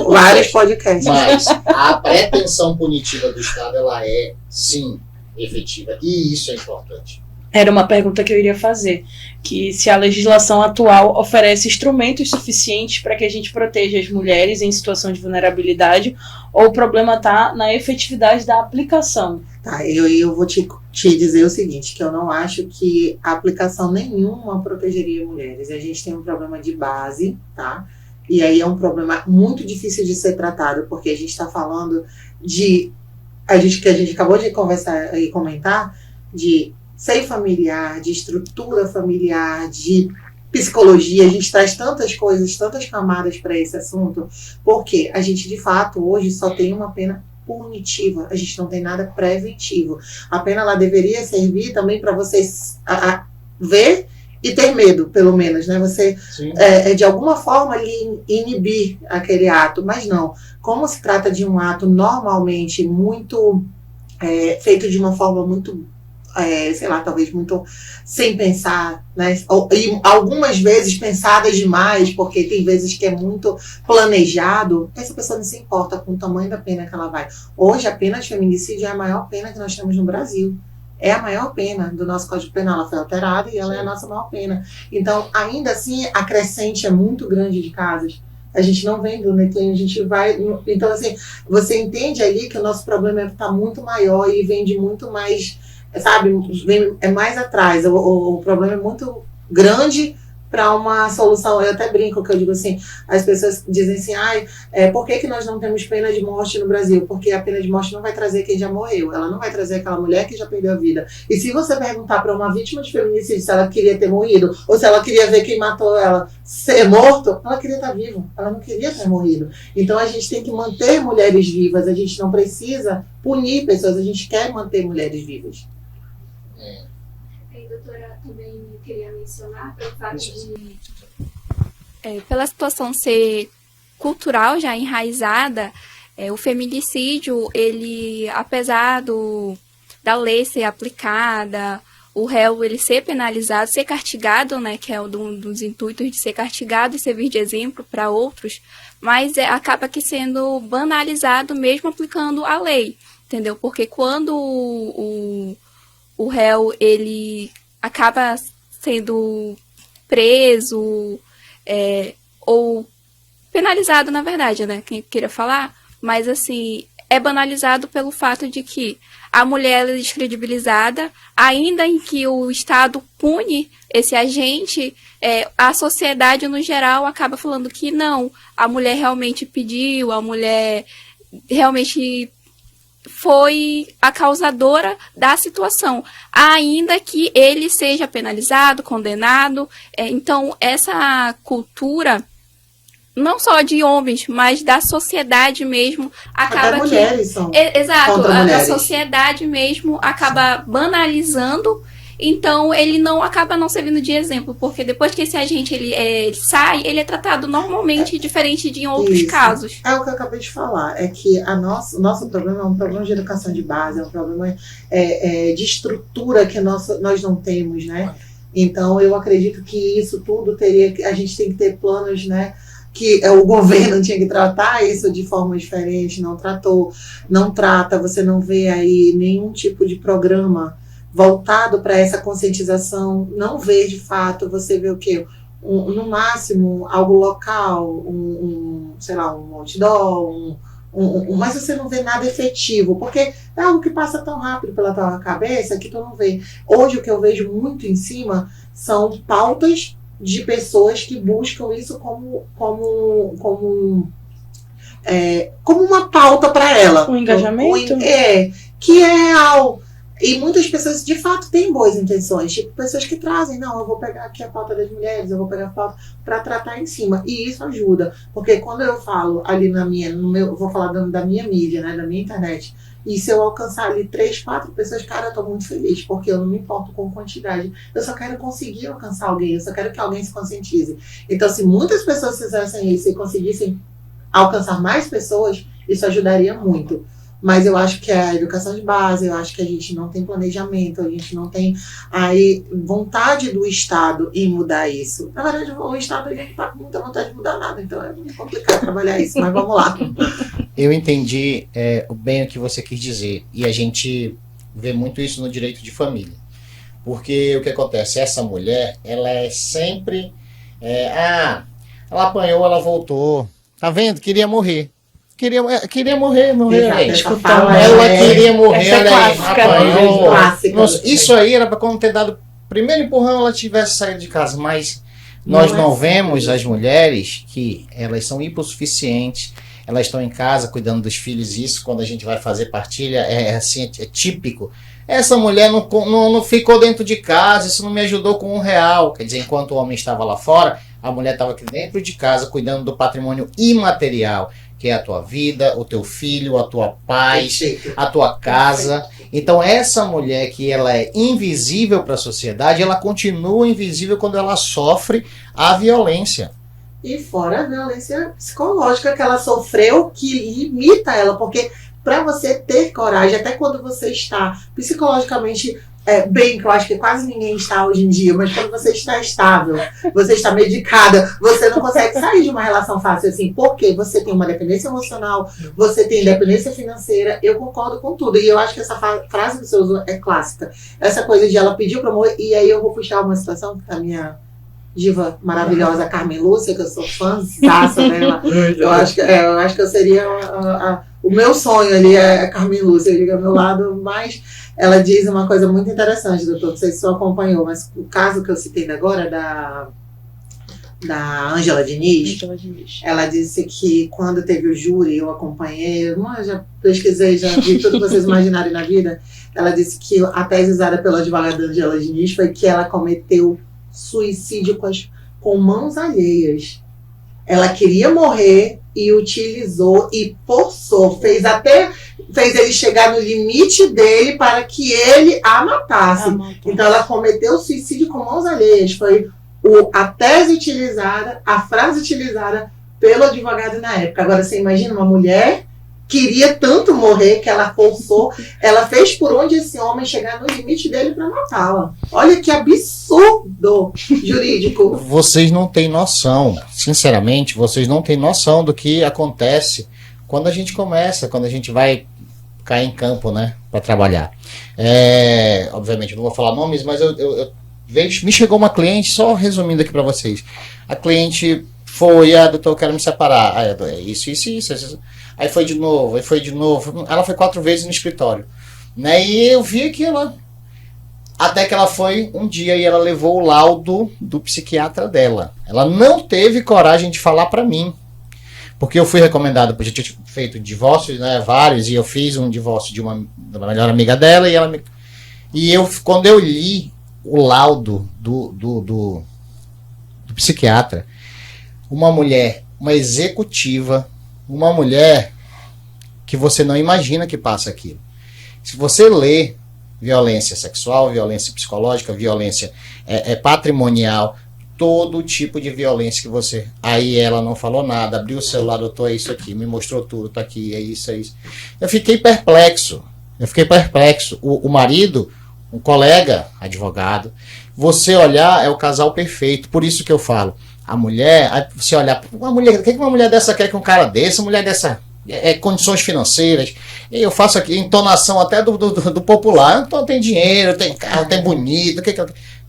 vários podcasts. Mas a pretensão punitiva do Estado, ela é, sim, efetiva. E isso é importante. Era uma pergunta que eu iria fazer, que se a legislação atual oferece instrumentos suficientes para que a gente proteja as mulheres em situação de vulnerabilidade, ou o problema está na efetividade da aplicação. Tá, eu vou te dizer o seguinte, que eu não acho que a aplicação nenhuma protegeria mulheres. A gente tem um problema de base, tá? E aí é um problema muito difícil de ser tratado, porque a gente está falando que a gente acabou de conversar e comentar, de seio familiar, de estrutura familiar, de psicologia. A gente traz tantas coisas, tantas camadas para esse assunto, porque a gente, de fato, hoje só tem uma pena punitiva, a gente não tem nada preventivo. A pena, ela deveria servir também para vocês ver e ter medo, pelo menos, né? Você, de alguma forma, inibir aquele ato, mas não. Como se trata de um ato normalmente muito feito de uma forma muito sei lá, talvez muito sem pensar, né? E algumas vezes pensadas demais, porque tem vezes que é muito planejado, essa pessoa não se importa com o tamanho da pena que ela vai. Hoje a pena de feminicídio é a maior pena que nós temos no Brasil. É a maior pena do nosso Código Penal. Ela foi alterada e ela é a nossa maior pena. Então, ainda assim, a crescente é muito grande de casos. A gente não vem do Netem, a gente vai... Então, assim, você entende ali que o nosso problema está muito maior e vem de muito mais... Sabe, é mais atrás. O problema é muito grande para uma solução. Eu até brinco, que eu digo assim, as pessoas dizem assim, por que nós não temos pena de morte no Brasil? Porque a pena de morte não vai trazer quem já morreu, ela não vai trazer aquela mulher que já perdeu a vida. E se você perguntar para uma vítima de feminicídio se ela queria ter morrido, ou se ela queria ver quem matou ela ser morto, ela queria estar viva, ela não queria ter morrido. Então a gente tem que manter mulheres vivas, a gente não precisa punir pessoas, a gente quer manter mulheres vivas. Doutora, também queria mencionar pelo fato de, pela situação ser cultural, já enraizada, O feminicídio, ele, apesar da lei ser aplicada, o réu ele ser penalizado, ser castigado, né, que é um dos intuitos de ser castigado e servir de exemplo para outros, mas acaba que sendo banalizado mesmo aplicando a lei, entendeu? Porque quando o réu ele acaba sendo preso ou penalizado, na verdade, né, quem queira falar, mas assim, é banalizado pelo fato de que a mulher é descredibilizada, ainda em que o Estado pune esse agente, a sociedade no geral acaba falando que não, a mulher realmente pediu, a mulher realmente foi a causadora da situação, ainda que ele seja penalizado, condenado. Então, essa cultura, não só de homens, mas da sociedade mesmo, acaba até mulheres são exato, contra a mulheres. sociedade mesmo acaba banalizando, então ele acaba não servindo de exemplo, porque depois que esse agente ele sai, ele é tratado normalmente diferente de em outros Isso. casos. É o que eu acabei de falar, é que o nosso problema é um problema de educação de base, é um problema de estrutura que nós não temos, né? Então eu acredito que isso tudo a gente tem que ter planos, né? Que o governo tinha que tratar isso de forma diferente, não tratou, não trata, você não vê aí nenhum tipo de programa voltado para essa conscientização, não vê de fato, você vê o quê? No máximo, algo local, sei lá, um outdoor, mas você não vê nada efetivo, porque é algo que passa tão rápido pela tua cabeça que tu não vê. Hoje o que eu vejo muito em cima são pautas de pessoas que buscam isso como uma pauta para ela. Um engajamento? Que é real. E muitas pessoas, de fato, têm boas intenções. Tipo, pessoas que trazem, não, eu vou pegar aqui a pauta das mulheres, eu vou pegar a pauta para tratar em cima. E isso ajuda. Porque quando eu falo ali eu vou falar da minha mídia, né, da minha internet, e se eu alcançar ali 3, 4 pessoas, cara, eu tô muito feliz, porque eu não me importo com quantidade. Eu só quero conseguir alcançar alguém, eu só quero que alguém se conscientize. Então, se muitas pessoas fizessem isso e conseguissem alcançar mais pessoas, isso ajudaria muito. Mas eu acho que é a educação de base, eu acho que a gente não tem planejamento, a gente não tem aí vontade do Estado em mudar isso. Na verdade, o Estado ele não está com muita vontade de mudar nada, então é muito complicado trabalhar isso, mas vamos lá. Eu entendi bem o que você quis dizer, e a gente vê muito isso no direito de família. Porque o que acontece? Essa mulher, ela é sempre... ela apanhou, ela voltou. Tá vendo? Queria morrer. Queria morrer, gente. Ela queria morrer, olha aí, apanhou. Isso aí era para quando ter dado o primeiro empurrão, ela tivesse saído de casa. Mas nós não vemos as mulheres que elas são hipossuficientes, elas estão em casa cuidando dos filhos. Isso, quando a gente vai fazer partilha, é típico. Essa mulher não ficou dentro de casa, isso não me ajudou com R$1. Quer dizer, enquanto o homem estava lá fora, a mulher estava aqui dentro de casa cuidando do patrimônio imaterial, que é a tua vida, o teu filho, a tua paz, a tua casa. Então essa mulher que ela é invisível para a sociedade, ela continua invisível quando ela sofre a violência. E fora a violência psicológica que ela sofreu, que limita ela, porque para você ter coragem, até quando você está psicologicamente bem, que eu acho que quase ninguém está hoje em dia, mas quando você está estável, você está medicada, você não consegue sair de uma relação fácil assim, porque você tem uma dependência emocional, você tem dependência financeira. Eu concordo com tudo, e eu acho que essa frase que você usou é clássica, essa coisa de ela pediu para amor. E aí eu vou puxar uma situação que a minha diva maravilhosa Carmen Lúcia, que eu sou fãzaça dela, eu acho que eu seria o meu sonho ali é a Carmen Lúcia, eu digo ao meu lado, mas ela diz uma coisa muito interessante, doutor, não sei se o senhor acompanhou, mas o caso que eu citei agora da Ângela Diniz, ela disse que quando teve o júri, eu acompanhei, eu já pesquisei, já vi tudo que vocês imaginarem na vida, ela disse que a tese usada pela advogada Ângela Diniz foi que ela cometeu suicídio com mãos alheias. Ela queria morrer e utilizou e forçou, fez ele chegar no limite dele para que ele a matasse. Então ela cometeu suicídio com mãos alheias. Foi a tese utilizada, a frase utilizada pelo advogado na época. Agora você imagina uma mulher queria tanto morrer que ela forçou, ela fez por onde esse homem chegar no limite dele para matá-la. Olha que absurdo jurídico. Vocês não têm noção, sinceramente, vocês não têm noção do que acontece quando a gente começa, quando a gente vai cair em campo, né, para trabalhar. Obviamente, eu não vou falar nomes, mas eu vejo, me chegou uma cliente, só resumindo aqui para vocês. A cliente foi, doutor, eu quero me separar. Isso. Aí foi de novo. Ela foi 4 vezes no escritório. Né? E eu vi que ela... Até que ela foi um dia e ela levou o laudo do psiquiatra dela. Ela não teve coragem de falar para mim. Porque eu fui recomendado, porque eu tinha feito divórcios, né, vários, e eu fiz um divórcio da melhor amiga dela, e quando eu li o laudo do psiquiatra, uma mulher, uma executiva, uma mulher que você não imagina que passa aquilo. Se você lê violência sexual, violência psicológica, violência patrimonial, todo tipo de violência que você... Aí ela não falou nada, abriu o celular, doutor, é isso aqui, me mostrou tudo, tá aqui, é isso. Eu fiquei perplexo. O marido, um colega, advogado, você olhar, é o casal perfeito. Por isso que eu falo, a mulher, você olhar, o que uma mulher dessa quer que um cara desse, uma mulher dessa... condições financeiras. Eu faço aqui entonação até do popular. Então tem dinheiro, tem carro, tem bonito,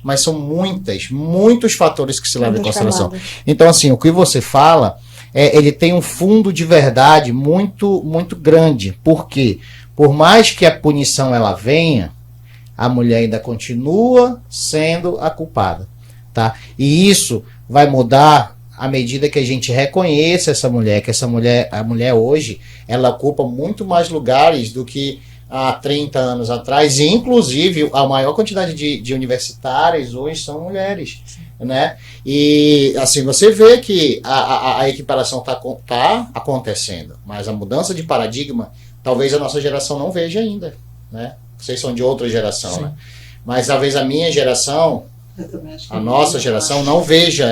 mas são muitos fatores que se levam em consideração. Então, assim, o que você fala, ele tem um fundo de verdade muito, muito grande. Por quê? Por mais que a punição ela venha, a mulher ainda continua sendo a culpada. Tá? E isso vai mudar à medida que a gente reconheça essa mulher, que a mulher hoje, ela ocupa muito mais lugares do que há 30 anos atrás, e inclusive a maior quantidade de universitárias hoje são mulheres, né? E assim, você vê que a equiparação está acontecendo, mas a mudança de paradigma, talvez a nossa geração não veja ainda, né? Vocês são de outra geração, né? Mas talvez a minha geração, a nossa geração não veja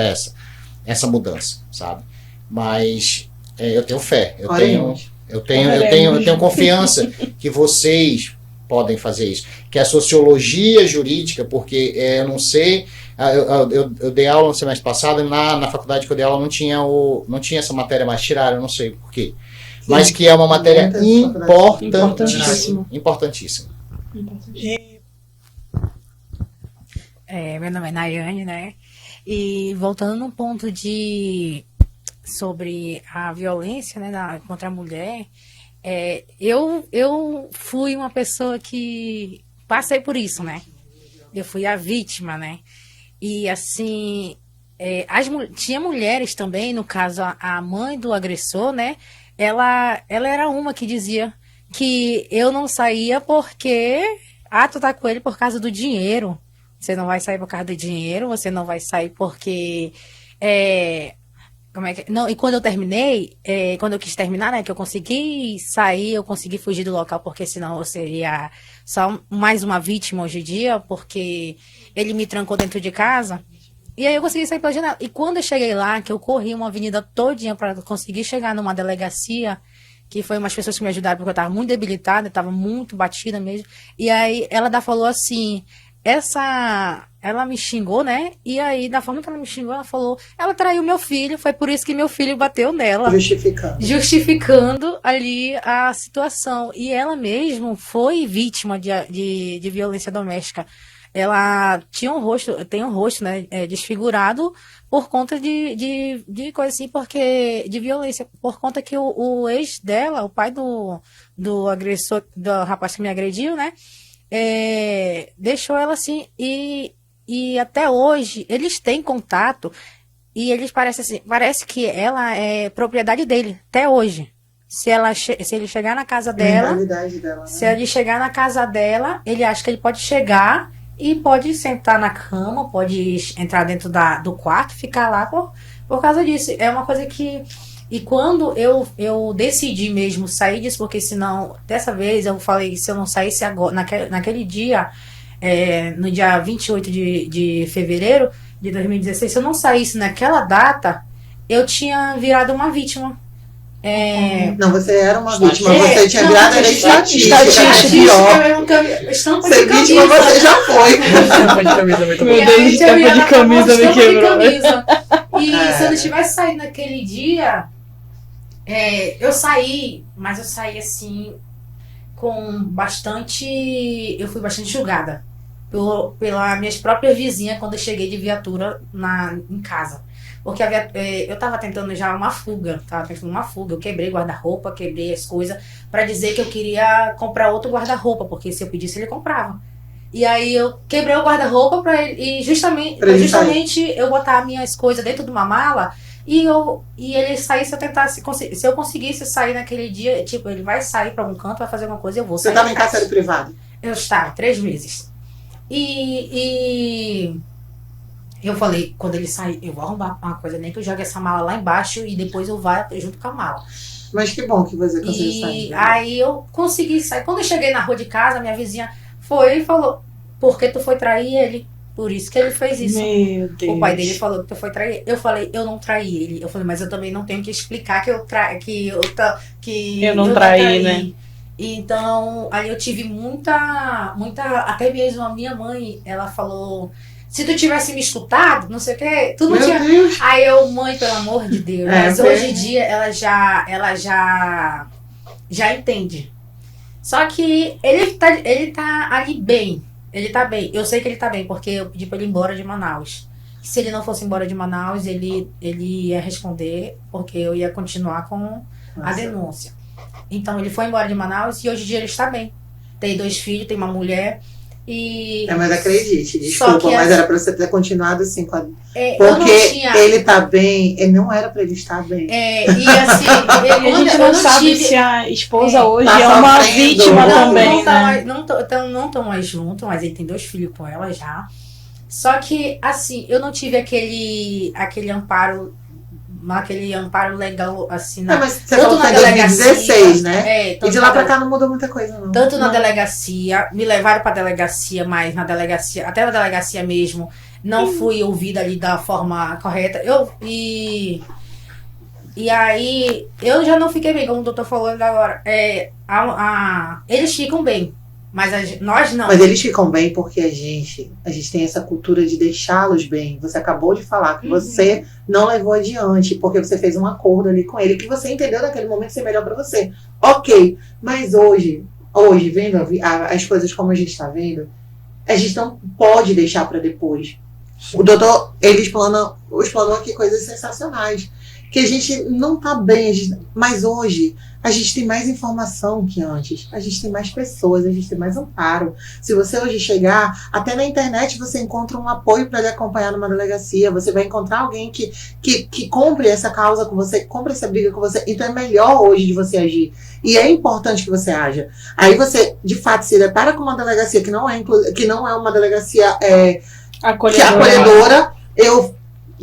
essa mudança, sabe? Mas eu tenho fé, eu tenho confiança que vocês podem fazer isso. Que a sociologia jurídica, porque eu não sei, eu dei aula no semestre passado, e na faculdade que eu dei aula não tinha essa matéria, mais tiraram, eu não sei por quê. Sim, mas que é uma matéria importantíssima. Meu nome é Nayane, né? E voltando no ponto sobre a violência, né, contra a mulher, eu fui uma pessoa que passei por isso, né? Eu fui a vítima, né? E assim, tinha mulheres também, no caso a mãe do agressor, né? Ela era uma que dizia que eu não saía porque tu tá com ele por causa do dinheiro. Você não vai sair por causa do dinheiro, você não vai sair porque... Não, e quando eu terminei, quando eu quis terminar, né, que eu consegui sair, eu consegui fugir do local, porque senão eu seria só mais uma vítima hoje em dia, porque ele me trancou dentro de casa, e aí eu consegui sair pela janela. E quando eu cheguei lá, que eu corri uma avenida todinha para conseguir chegar numa delegacia, que foi umas pessoas que me ajudaram, porque eu estava muito debilitada, estava muito batida mesmo, e aí ela falou assim... Ela me xingou, né? E aí, da forma que ela me xingou, ela falou, ela traiu meu filho, foi por isso que meu filho bateu nela. Justificando ali a situação. E ela mesmo foi vítima de violência doméstica. Ela tem um rosto, né, desfigurado por conta de coisa assim, porque de violência, por conta que o ex dela, o pai do agressor, do rapaz que me agrediu, né? Deixou ela assim, e até hoje eles têm contato e eles parece que ela é propriedade dele até hoje. Se ele chegar na casa dela, né? Se ele chegar na casa dela, ele acha que ele pode chegar e pode sentar na cama, pode entrar dentro do quarto, ficar lá por causa disso. É uma coisa que... E quando eu decidi mesmo sair disso, porque senão, dessa vez eu falei, se eu não saísse agora, naquele dia, no dia 28 de fevereiro de 2016, se eu não saísse naquela data, eu tinha virado uma vítima. Não, você era uma vítima, É, você tinha não, virado mas estatística. Estampa Ser de vítima camisa. você já foi. Estampa de camisa muito Meu boa. Deus, E aí, estampa eu de ia camisa na me estampa de quebrou. camisa. E É. se eu não tivesse saído naquele dia, eu saí, mas eu saí assim com bastante. Eu fui bastante julgada pela minhas próprias vizinhas quando eu cheguei de viatura em casa. Porque eu tava tentando já uma fuga, eu quebrei guarda-roupa, quebrei as coisas, pra dizer que eu queria comprar outro guarda-roupa, porque se eu pedisse ele comprava. E aí eu quebrei o guarda-roupa pra ele, e justamente eu botar minhas coisas dentro de uma mala e ele sair se eu conseguisse sair naquele dia, tipo, ele vai sair pra algum canto, vai fazer alguma coisa, eu vou Você sair. estava em cárcere privado. Eu estava 3 meses. E eu falei, quando ele sair, eu vou arrumar uma coisa, nem que eu jogue essa mala lá embaixo e depois eu vá junto com a mala. Mas que bom que você conseguiu sair. E aí eu consegui sair. Quando eu cheguei na rua de casa, minha vizinha foi e falou, por que tu foi trair ele? Por isso que ele fez isso. Meu Deus. O pai dele falou que tu foi trair. Eu falei, eu não traí ele. Eu falei, mas eu também não tenho que explicar que eu não traí, né? Então, aí eu tive muita, até mesmo a minha mãe, ela falou, se tu tivesse me escutado, não sei o que, tu não Meu tinha. Deus. Aí eu, mãe, pelo amor de Deus. Mas foi. hoje em dia ela já entende. Só que ele tá ali bem. Ele tá bem. Eu sei que ele tá bem, porque eu pedi pra ele ir embora de Manaus. Se ele não fosse embora de Manaus, ele ia responder, porque eu ia continuar com a denúncia. Então ele foi embora de Manaus e hoje em dia ele está bem. Tem 2 filhos, tem uma mulher. Mas acredite, desculpa, que mas era pra você ter continuado assim com a... eu não Porque tinha. ele tá bem, ele não era pra ele estar bem. E assim, E a gente não sabe se a esposa hoje Tá é uma sofrendo. vítima também, né? Não estão mais juntos, mas ele tem 2 filhos com ela já. Só que, assim, eu não tive aquele amparo legal, assim, Mas você tanto falou que na foi em 2016, né? tanto E de lá pra cá não mudou muita coisa, não. Tanto na Não. delegacia, me levaram pra delegacia, mas na delegacia, até na delegacia mesmo, não fui ouvida ali da forma correta. E aí, eu já não fiquei bem, como o doutor falou agora. Eles ficam bem, mas nós não. Mas eles ficam bem porque a gente tem essa cultura de deixá-los bem. Você acabou de falar que você não levou adiante porque você fez um acordo ali com ele que você entendeu naquele momento ser melhor pra você. Ok, mas hoje vendo as coisas como a gente tá vendo, a gente não pode deixar pra depois. O doutor, ele explanou aqui coisas sensacionais. Que a gente não tá bem, mas hoje a gente tem mais informação que antes. A gente tem mais pessoas, a gente tem mais amparo. Se você hoje chegar, até na internet você encontra um apoio para lhe acompanhar numa delegacia. Você vai encontrar alguém que compre essa causa com você, que compre essa briga com você. Então é melhor hoje de você agir. E é importante que você haja. Aí você, de fato, se depara com uma delegacia que não é uma delegacia acolhedora. Eu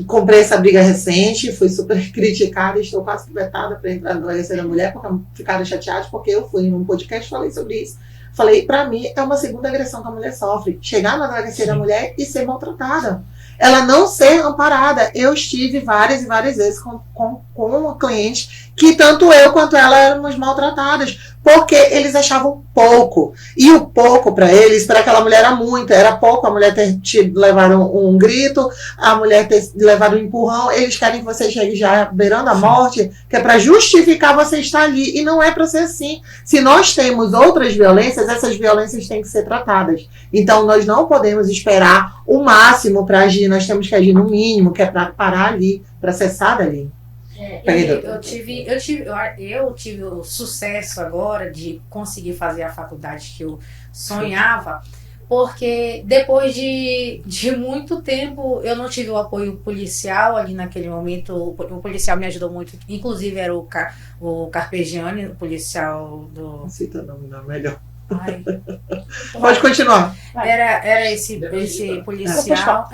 comprei essa briga recente, fui super criticada, estou quase vetada para entrar na delegacia da mulher, porque ficaram chateados, porque eu fui num podcast e falei sobre isso. Falei, para mim, é uma segunda agressão que a mulher sofre. Chegar na delegacia da mulher e ser maltratada. Ela não ser amparada. Eu estive várias e várias vezes com uma cliente que tanto eu quanto ela éramos maltratadas, porque eles achavam pouco. E o pouco para eles, para aquela mulher era muito. Era pouco a mulher ter te levado um grito, a mulher ter levado um empurrão. Eles querem que você chegue já beirando a morte, que é para justificar você estar ali. E não é para ser assim. Se nós temos outras violências, essas violências têm que ser tratadas. Então nós não podemos esperar o máximo para agir. Nós temos que agir no mínimo, que é para parar ali, para cessar dali. Eu tive o sucesso agora de conseguir fazer a faculdade que eu sonhava, porque depois de muito tempo eu não tive o apoio policial ali naquele momento. O policial me ajudou muito, inclusive era o Carpegiani, o policial do... Não cita nome, não, melhor. Ai. Pode continuar. Era esse policial.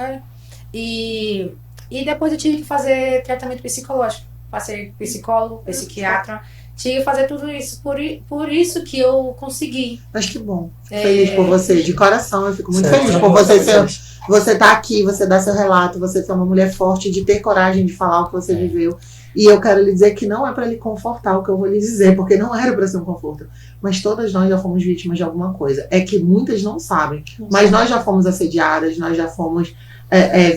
E depois eu tive que fazer tratamento psicológico. Passei psicólogo, psiquiatra. Tive que fazer tudo isso. Por isso que eu consegui. Mas que bom. Feliz por você. De coração, eu fico muito feliz por você. Você tá aqui, você dá seu relato, você é uma mulher forte de ter coragem de falar o que você viveu. E eu quero lhe dizer que não é para lhe confortar o que eu vou lhe dizer, porque não era para ser um conforto. Mas todas nós já fomos vítimas de alguma coisa. É que muitas não sabem. Mas nós já fomos assediadas, nós já fomos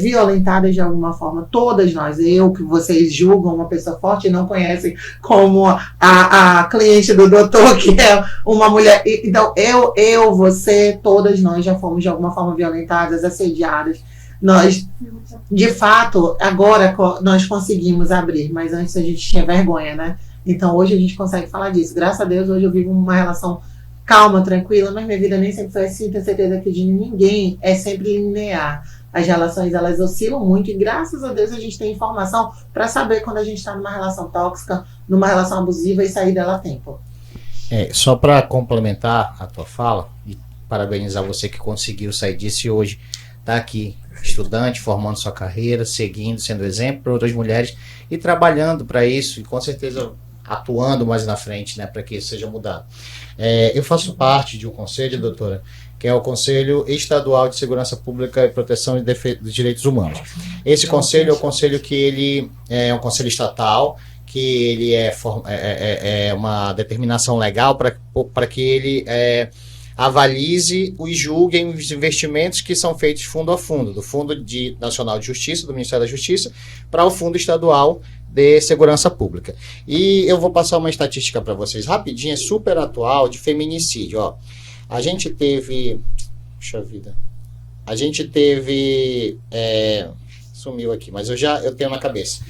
violentadas de alguma forma. Todas nós. Eu, que vocês julgam uma pessoa forte e não conhecem como a cliente do doutor, que é uma mulher. Então, você, todas nós já fomos de alguma forma violentadas, assediadas. Nós, de fato, agora nós conseguimos abrir, mas antes a gente tinha vergonha, né? Então hoje a gente consegue falar disso. Graças a Deus, hoje eu vivo uma relação calma, tranquila, mas minha vida nem sempre foi assim. Tenho certeza que de ninguém é sempre linear. As relações, elas oscilam muito e graças a Deus a gente tem informação para saber quando a gente está numa relação tóxica, numa relação abusiva e sair dela a tempo. Só para complementar a tua fala e parabenizar você que conseguiu sair disso e hoje está aqui, estudante, formando sua carreira, seguindo, sendo exemplo para outras mulheres e trabalhando para isso e com certeza atuando mais na frente, né, para que isso seja mudado. Eu faço parte de um conselho, doutora, que é o Conselho Estadual de Segurança Pública e Proteção dos Direitos Humanos. Esse conselho é o conselho que ele é um conselho estatal, que ele é uma determinação legal para que ele avalize e julgue os investimentos que são feitos fundo a fundo, do Fundo Nacional de Justiça, do Ministério da Justiça, para o Fundo Estadual de Segurança Pública. E eu vou passar uma estatística para vocês rapidinho, é super atual, de feminicídio. Ó. A gente teve... Puxa vida. A gente teve... sumiu aqui, mas eu tenho na cabeça.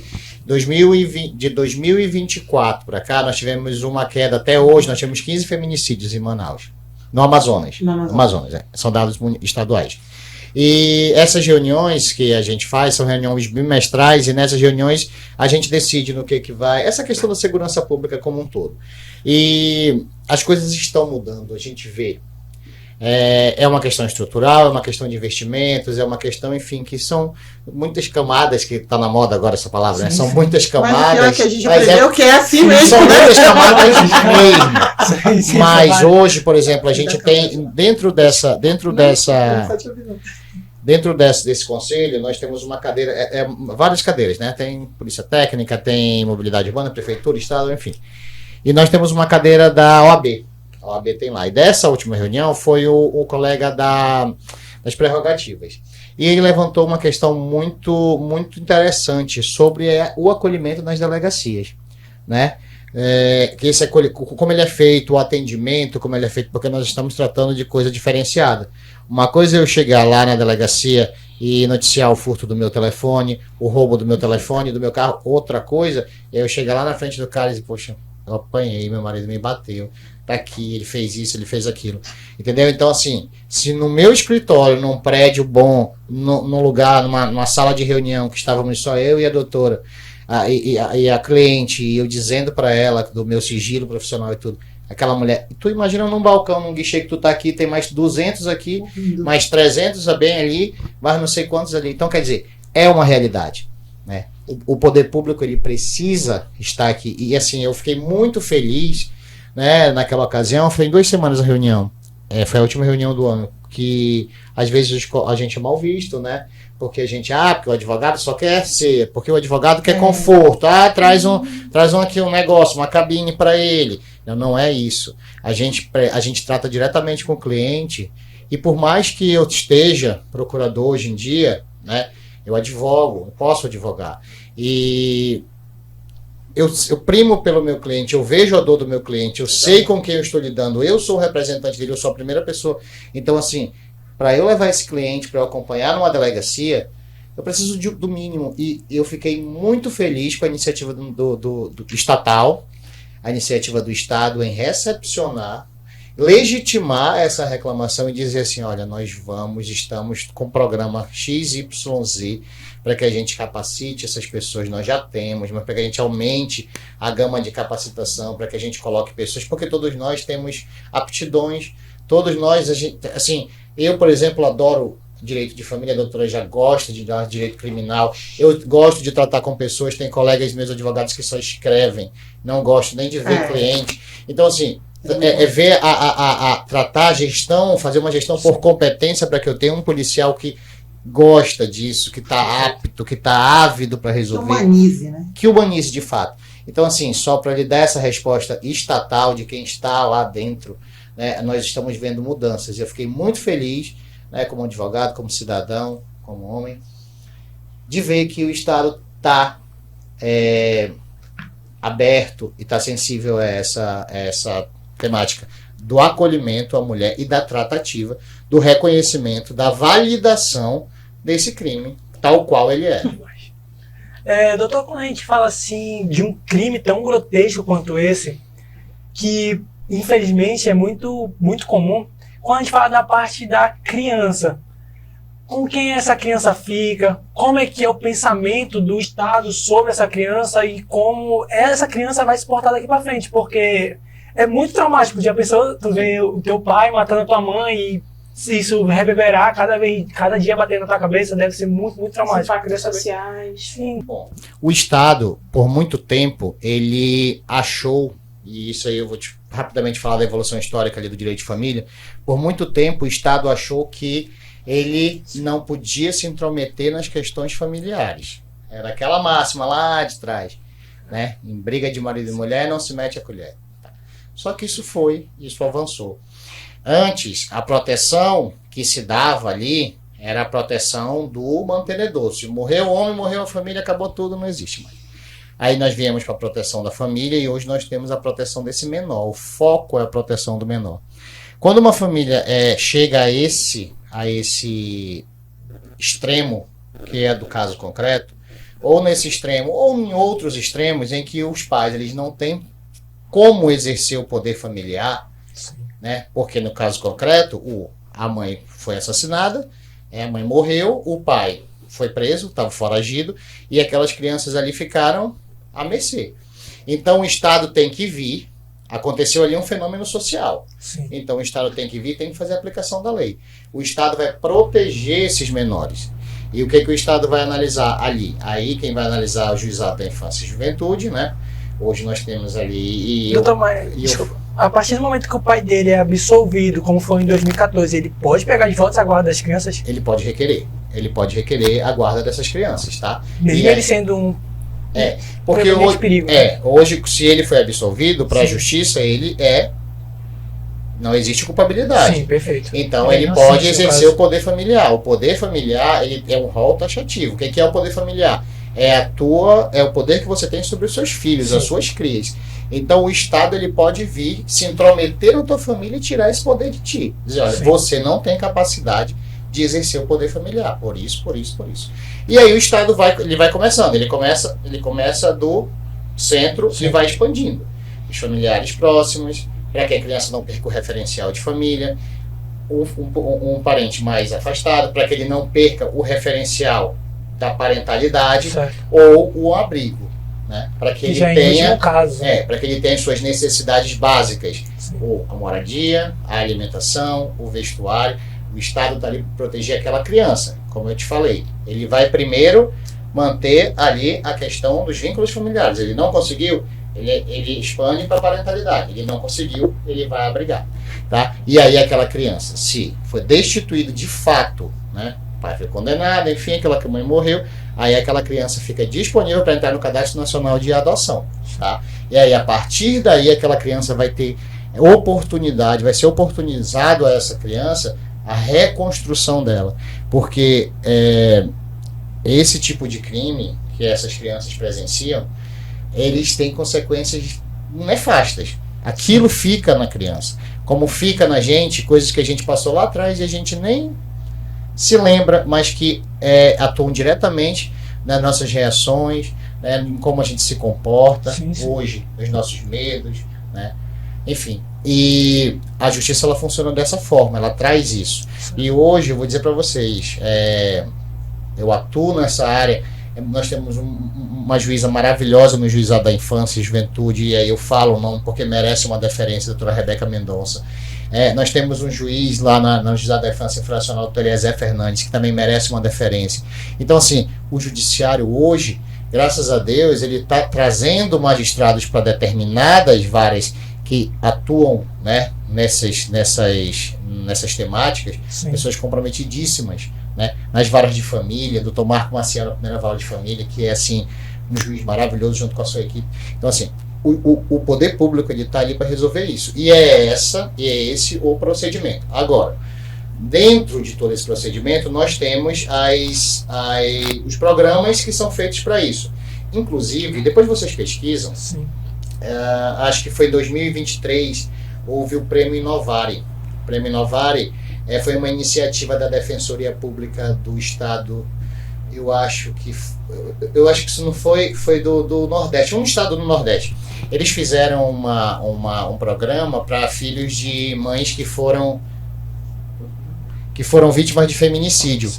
De 2024 para cá, nós tivemos uma queda, até hoje, nós tivemos 15 feminicídios em Manaus. No Amazonas. São dados estaduais. E essas reuniões que a gente faz são reuniões bimestrais e nessas reuniões a gente decide no que vai. Essa questão da segurança pública como um todo. E as coisas estão mudando, a gente vê. É uma questão estrutural, é uma questão de investimentos, é uma questão, enfim, que são muitas camadas, que está na moda agora essa palavra, né? São muitas camadas. Mas o pior é que a gente aprendeu que é assim mesmo. São né? muitas camadas mesmo. Mas hoje, por exemplo, a gente tem, dentro desse conselho, nós temos uma cadeira, várias cadeiras, né? Tem polícia técnica, tem mobilidade urbana, prefeitura, estado, enfim. E nós temos uma cadeira da OAB. A OAB tem lá. E dessa última reunião foi o colega das prerrogativas. E ele levantou uma questão muito, muito interessante sobre o acolhimento nas delegacias, né? Que como ele é feito, o atendimento, como ele é feito, porque nós estamos tratando de coisa diferenciada. Uma coisa é eu chegar lá na delegacia e noticiar o furto do meu telefone, o roubo do meu telefone, do meu carro. Outra coisa é eu chegar lá na frente do cara e dizer, poxa, eu apanhei, meu marido me bateu, tá aqui, ele fez isso, ele fez aquilo. Entendeu? Então, assim, se no meu escritório, num prédio bom, num lugar, numa sala de reunião, que estávamos só eu e a doutora, e a cliente, e eu dizendo para ela do meu sigilo profissional e tudo, aquela mulher, tu imagina num balcão, num guichê que tu tá aqui, tem mais 200 aqui, mais 300 bem ali, mais não sei quantos ali. Então, quer dizer, é uma realidade, né? O poder público, ele precisa estar aqui. E assim, eu fiquei muito feliz, né, naquela ocasião. Foi em 2 semanas a reunião. Foi a última reunião do ano. Que às vezes a gente é mal visto, né? Porque a gente, porque o advogado só quer ser, porque o advogado quer conforto. Traz aqui um negócio, uma cabine para ele. Não é isso. A gente trata diretamente com o cliente. E por mais que eu esteja procurador hoje em dia, né? Eu advogo, eu posso advogar. E eu primo pelo meu cliente, eu vejo a dor do meu cliente, eu sei com quem eu estou lidando, eu sou o representante dele, eu sou a primeira pessoa. Então, assim, para eu levar esse cliente, para eu acompanhar numa delegacia, eu preciso do mínimo. E eu fiquei muito feliz com a iniciativa do estatal, a iniciativa do Estado em recepcionar, legitimar essa reclamação e dizer assim, olha, estamos com o programa XYZ para que a gente capacite essas pessoas, nós já temos, mas para que a gente aumente a gama de capacitação, para que a gente coloque pessoas, porque todos nós temos aptidões, todos nós, assim, eu, por exemplo, adoro direito de família, a doutora já gosta de dar direito criminal, eu gosto de tratar com pessoas, tem colegas meus advogados que só escrevem, não gosto nem de ver cliente, então assim, ver tratar a gestão, fazer uma gestão por competência para que eu tenha um policial que gosta disso, que está apto, que está ávido para resolver. Que humanize, né? Que humanize de fato. Então, assim, só para lhe dar essa resposta estatal de quem está lá dentro, né, nós estamos vendo mudanças. Eu fiquei muito feliz, né, como advogado, como cidadão, como homem, de ver que o Estado está aberto e está sensível a essa temática do acolhimento à mulher e da tratativa, do reconhecimento, da validação desse crime, tal qual ele é. Doutor, quando a gente fala assim de um crime tão grotesco quanto esse, que infelizmente é muito, muito comum, quando a gente fala da parte da criança, com quem essa criança fica, como é que é o pensamento do Estado sobre essa criança e como essa criança vai se portar daqui para frente, porque é muito traumático de a pessoa, tu vê o teu pai matando a tua mãe e se isso reverberar cada dia batendo na tua cabeça, deve ser muito, muito traumático. Os impactos sociais. Sim. Bom, o Estado, por muito tempo, ele achou, e isso aí eu vou rapidamente falar da evolução histórica ali do direito de família, por muito tempo o Estado achou que ele não podia se intrometer nas questões familiares. Era aquela máxima lá de trás, né? Em briga de marido e mulher não se mete a colher. Só que isso avançou. Antes, a proteção que se dava ali era a proteção do mantenedor. Se morreu o homem, morreu a família, acabou tudo, não existe mais. Aí nós viemos para a proteção da família e hoje nós temos a proteção desse menor. O foco é a proteção do menor. Quando uma família chega a esse extremo, que é do caso concreto, ou nesse extremo, ou em outros extremos em que os pais eles não têm como exercer o poder familiar, né? Porque no caso concreto, a mãe foi assassinada, a mãe morreu, o pai foi preso, estava foragido, e aquelas crianças ali ficaram à mercê. Então o Estado tem que vir, aconteceu ali um fenômeno social. Sim. Então o Estado tem que vir, tem que fazer a aplicação da lei. O Estado vai proteger esses menores. E o que o Estado vai analisar ali? Aí quem vai analisar é o Juizado da Infância e Juventude, né? Hoje nós temos ali... Desculpa. A partir do momento que o pai dele é absolvido, como foi em 2014, ele pode pegar de volta a guarda das crianças? Ele pode requerer a guarda dessas crianças, tá? Mesmo ele sendo um... porque hoje, perigo, né? Hoje, se ele foi absolvido para a justiça, não existe culpabilidade. Sim, perfeito. Então ele pode exercer o poder familiar. O poder familiar ele é um rol taxativo. O que é o poder familiar? É o poder que você tem sobre os seus filhos, as suas crias. Então o Estado ele pode vir, se intrometer na tua família e tirar esse poder de ti. Dizer, olha, você não tem capacidade de exercer o poder familiar. Por isso. E aí o Estado vai começando. Ele começa do centro e vai expandindo. Os familiares próximos, para que a criança não perca o referencial de família. Um parente mais afastado, para que ele não perca o referencial da parentalidade, ou o abrigo, né? Para que ele tenha, para que ele tenha suas necessidades básicas, a moradia, a alimentação, o vestuário. O Estado está ali para proteger aquela criança, como eu te falei. Ele vai primeiro manter ali a questão dos vínculos familiares. Ele não conseguiu, ele expande para a parentalidade. Ele não conseguiu, ele vai abrigar, tá? E aí aquela criança, se foi destituído de fato, né? O pai foi condenado, enfim, aquela mãe morreu, aí aquela criança fica disponível para entrar no Cadastro Nacional de Adoção, tá? E aí, a partir daí, aquela criança vai ter oportunidade, vai ser oportunizado a essa criança a reconstrução dela, porque esse tipo de crime que essas crianças presenciam, eles têm consequências nefastas. Aquilo fica na criança, como fica na gente, coisas que a gente passou lá atrás e a gente nem se lembra, mas que atuam diretamente nas nossas reações, né, em como a gente se comporta hoje, nos nossos medos, né? Enfim. E a justiça ela funciona dessa forma, ela traz isso. E hoje eu vou dizer para vocês, eu atuo nessa área. Nós temos uma juíza maravilhosa no Juizado da Infância e Juventude, e aí eu falo o nome porque merece uma deferência, a doutora Rebeca Mendonça. Nós temos um juiz lá no Juizado da Infância Infracional, o doutor Eliezer Fernandes, que também merece uma deferência. Então, assim, o judiciário hoje, graças a Deus, ele está trazendo magistrados para determinadas varas que atuam, né, nessas temáticas, pessoas comprometidíssimas, né? Nas varas de família, Dr. Marco Maciel na primeira vara de família, que é assim, um juiz maravilhoso junto com a sua equipe. Então, assim, o poder público está ali para resolver isso. E é esse o procedimento. Agora, dentro de todo esse procedimento, nós temos os programas que são feitos para isso. Inclusive, depois vocês pesquisam, acho que foi em 2023, houve o Prêmio Inovare. O Prêmio Inovare foi uma iniciativa da Defensoria Pública do Estado. Eu acho que isso não foi do Nordeste, um estado do Nordeste. Eles fizeram um programa para filhos de mães que foram vítimas de feminicídio.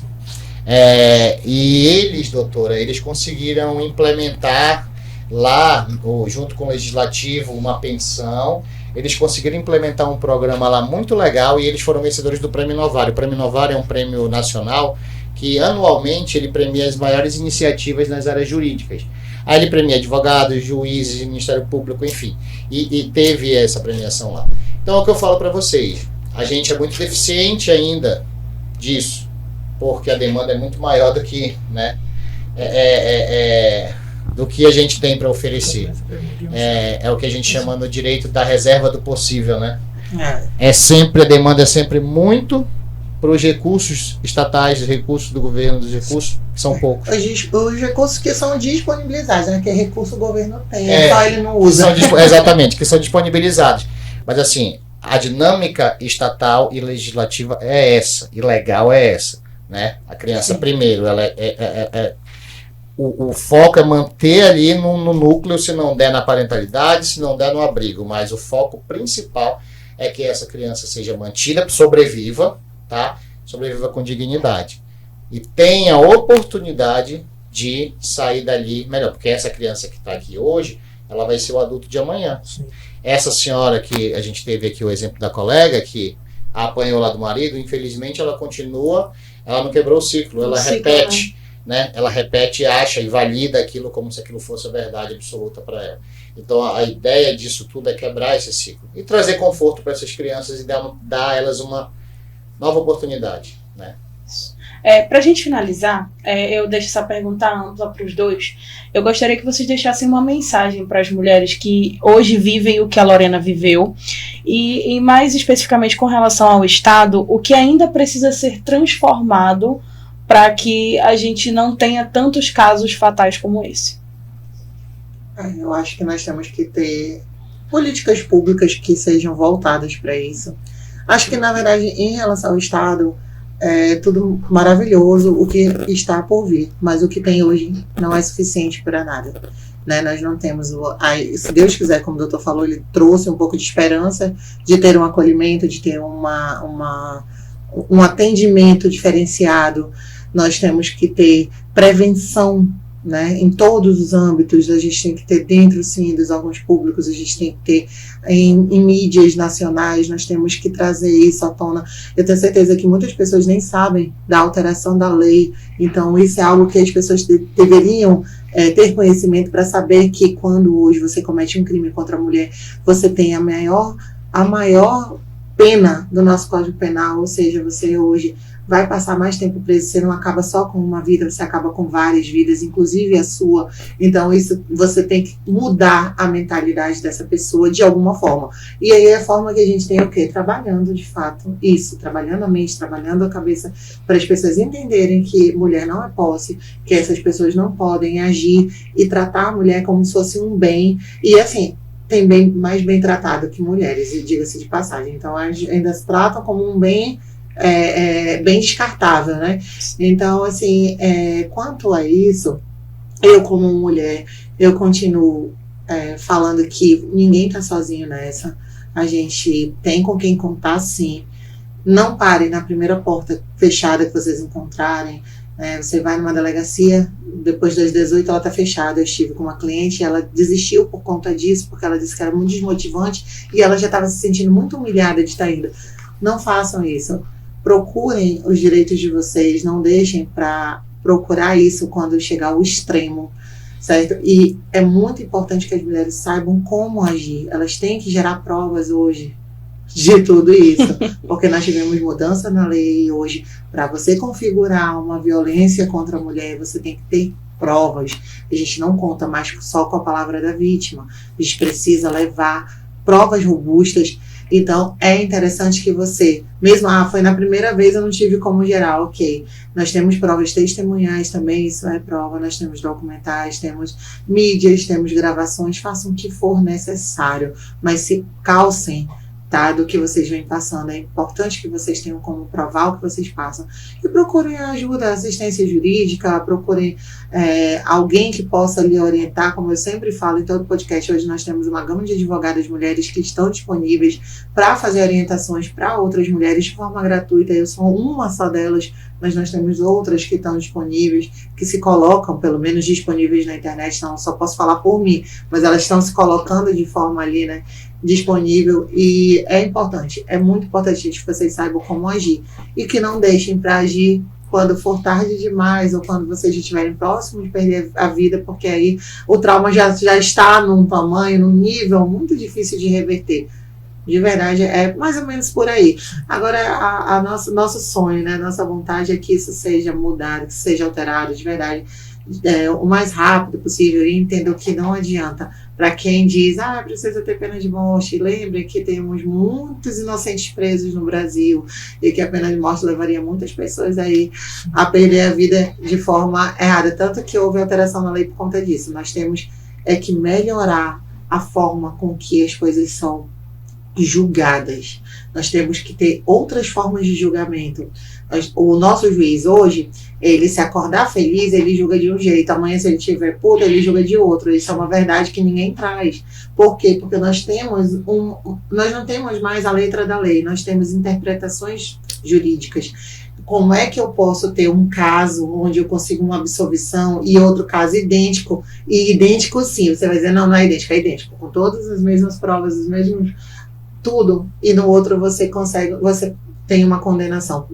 E eles, doutora, eles conseguiram implementar lá, junto com o Legislativo, uma pensão. Eles conseguiram implementar um programa lá muito legal e eles foram vencedores do Prêmio Inovare. O Prêmio Inovare é um prêmio nacional que anualmente ele premia as maiores iniciativas nas áreas jurídicas. Aí ele premia advogados, juízes, Ministério Público, enfim. E teve essa premiação lá. Então é o que eu falo para vocês. A gente é muito deficiente ainda disso, porque a demanda é muito maior do que, né, do que a gente tem para oferecer. É o que a gente chama no direito da reserva do possível, né? A demanda é sempre muito para os recursos estatais, os recursos do governo, os recursos que são poucos. Os recursos que são disponibilizados, né? Que recurso o governo tem, só ele não usa. Exatamente, que são disponibilizados. Mas assim, a dinâmica estatal e legislativa é essa, e legal é essa, né? A criança primeiro, ela o foco é manter ali no núcleo, se não der na parentalidade, se não der no abrigo, mas o foco principal é que essa criança seja mantida, sobreviva, tá? Sobreviva com dignidade e tenha a oportunidade de sair dali melhor, porque essa criança que está aqui hoje, ela vai ser o adulto de amanhã. Sim. Essa senhora que a gente teve aqui o exemplo da colega que apanhou lá do marido, infelizmente ela continua, ela não quebrou o ciclo, ela repete, né? Ela repete, acha e valida aquilo como se aquilo fosse a verdade absoluta para ela. Então a ideia disso tudo é quebrar esse ciclo e trazer conforto para essas crianças e dar a elas uma nova oportunidade, né? Para a gente finalizar, eu deixo essa pergunta ampla para os dois. Eu gostaria que vocês deixassem uma mensagem para as mulheres que hoje vivem o que a Lorena viveu e mais especificamente com relação ao Estado, o que ainda precisa ser transformado para que a gente não tenha tantos casos fatais como esse. Eu acho que nós temos que ter políticas públicas que sejam voltadas para isso. Acho que, na verdade, em relação ao Estado, é tudo maravilhoso o que está por vir, mas o que tem hoje não é suficiente para nada. Né? Nós não temos, se Deus quiser, como o doutor falou, ele trouxe um pouco de esperança de ter um acolhimento, de ter um atendimento diferenciado. Nós temos que ter prevenção, né, em todos os âmbitos. A gente tem que ter dentro, sim, dos órgãos públicos, a gente tem que ter em mídias nacionais, nós temos que trazer isso à tona. Eu tenho certeza que muitas pessoas nem sabem da alteração da lei, então isso é algo que as pessoas deveriam ter conhecimento para saber que quando hoje você comete um crime contra a mulher, você tem a maior pena do nosso Código Penal, ou seja, você hoje vai passar mais tempo preso, você não acaba só com uma vida, você acaba com várias vidas, inclusive a sua. Então isso, você tem que mudar a mentalidade dessa pessoa de alguma forma. E aí a forma que a gente tem é o quê? Trabalhando de fato isso, trabalhando a mente, trabalhando a cabeça, para as pessoas entenderem que mulher não é posse, que essas pessoas não podem agir e tratar a mulher como se fosse um bem. E assim, tem mais bem tratado que mulheres, e diga-se de passagem. Então ainda se tratam como um bem bem descartável, né? Então, assim, quanto a isso, eu como mulher, eu continuo falando que ninguém tá sozinho nessa. A gente tem com quem contar, sim. Não parem na primeira porta fechada que vocês encontrarem. Você vai numa delegacia, depois das 18 ela tá fechada. Eu estive com uma cliente, ela desistiu por conta disso, porque ela disse que era muito desmotivante e ela já estava se sentindo muito humilhada de estar indo. Não façam isso. Procurem os direitos de vocês, não deixem para procurar isso quando chegar ao extremo, certo? E é muito importante que as mulheres saibam como agir. Elas têm que gerar provas hoje, de tudo isso, porque nós tivemos mudança na lei hoje. Para você configurar uma violência contra a mulher, você tem que ter provas. A gente não conta mais só com a palavra da vítima, a gente precisa levar provas robustas. Então é interessante que você, mesmo, foi na primeira vez, eu não tive como gerar, ok, nós temos provas testemunhais também, isso é prova, nós temos documentais, temos mídias, temos gravações, façam o que for necessário, mas se calcem, tá, do que vocês vêm passando. É importante que vocês tenham como provar o que vocês passam. E procurem ajuda, assistência jurídica, procurem alguém que possa lhe orientar, como eu sempre falo em todo podcast. Hoje nós temos uma gama de advogadas mulheres que estão disponíveis para fazer orientações para outras mulheres de forma gratuita. Eu sou uma só delas, mas nós temos outras que estão disponíveis, que se colocam, pelo menos disponíveis na internet, então só posso falar por mim, mas elas estão se colocando de forma ali, né, disponível, e é importante, é muito importante, gente, que vocês saibam como agir, e que não deixem para agir quando for tarde demais, ou quando vocês já estiverem próximos de perder a vida, porque aí o trauma já está num tamanho, num nível muito difícil de reverter. De verdade, é mais ou menos por aí. Agora, nosso sonho, né, nossa vontade é que isso seja mudado, que seja alterado, de verdade, o mais rápido possível, e entender que não adianta. Para quem diz, precisa ter pena de morte, lembre que temos muitos inocentes presos no Brasil, e que a pena de morte levaria muitas pessoas aí a perder a vida de forma errada. Tanto que houve alteração na lei por conta disso. Nós temos que melhorar a forma com que as coisas são julgadas. Nós temos que ter outras formas de julgamento. O nosso juiz hoje, ele se acordar feliz, ele julga de um jeito. Amanhã, se ele estiver puto, ele julga de outro. Isso é uma verdade que ninguém traz. Por quê? Porque nós não temos mais a letra da lei, nós temos interpretações jurídicas. Como é que eu posso ter um caso onde eu consigo uma absolvição e outro caso idêntico? E idêntico sim, você vai dizer, não é idêntico, é idêntico, com todas as mesmas provas, os mesmos tudo, e no outro você tem uma condenação.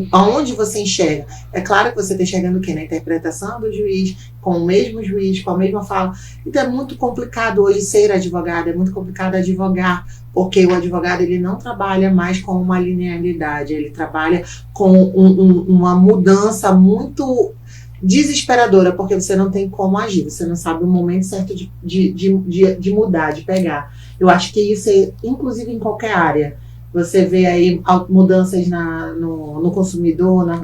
Aonde você enxerga? É claro que você está enxergando o quê? Na interpretação do juiz, com o mesmo juiz, com a mesma fala. Então é muito complicado hoje ser advogado, é muito complicado advogar, porque o advogado ele não trabalha mais com uma linearidade, ele trabalha com uma mudança muito desesperadora, porque você não tem como agir, você não sabe o momento certo de mudar, de pegar. Eu acho que isso é, inclusive em qualquer área, você vê aí mudanças no consumidor, na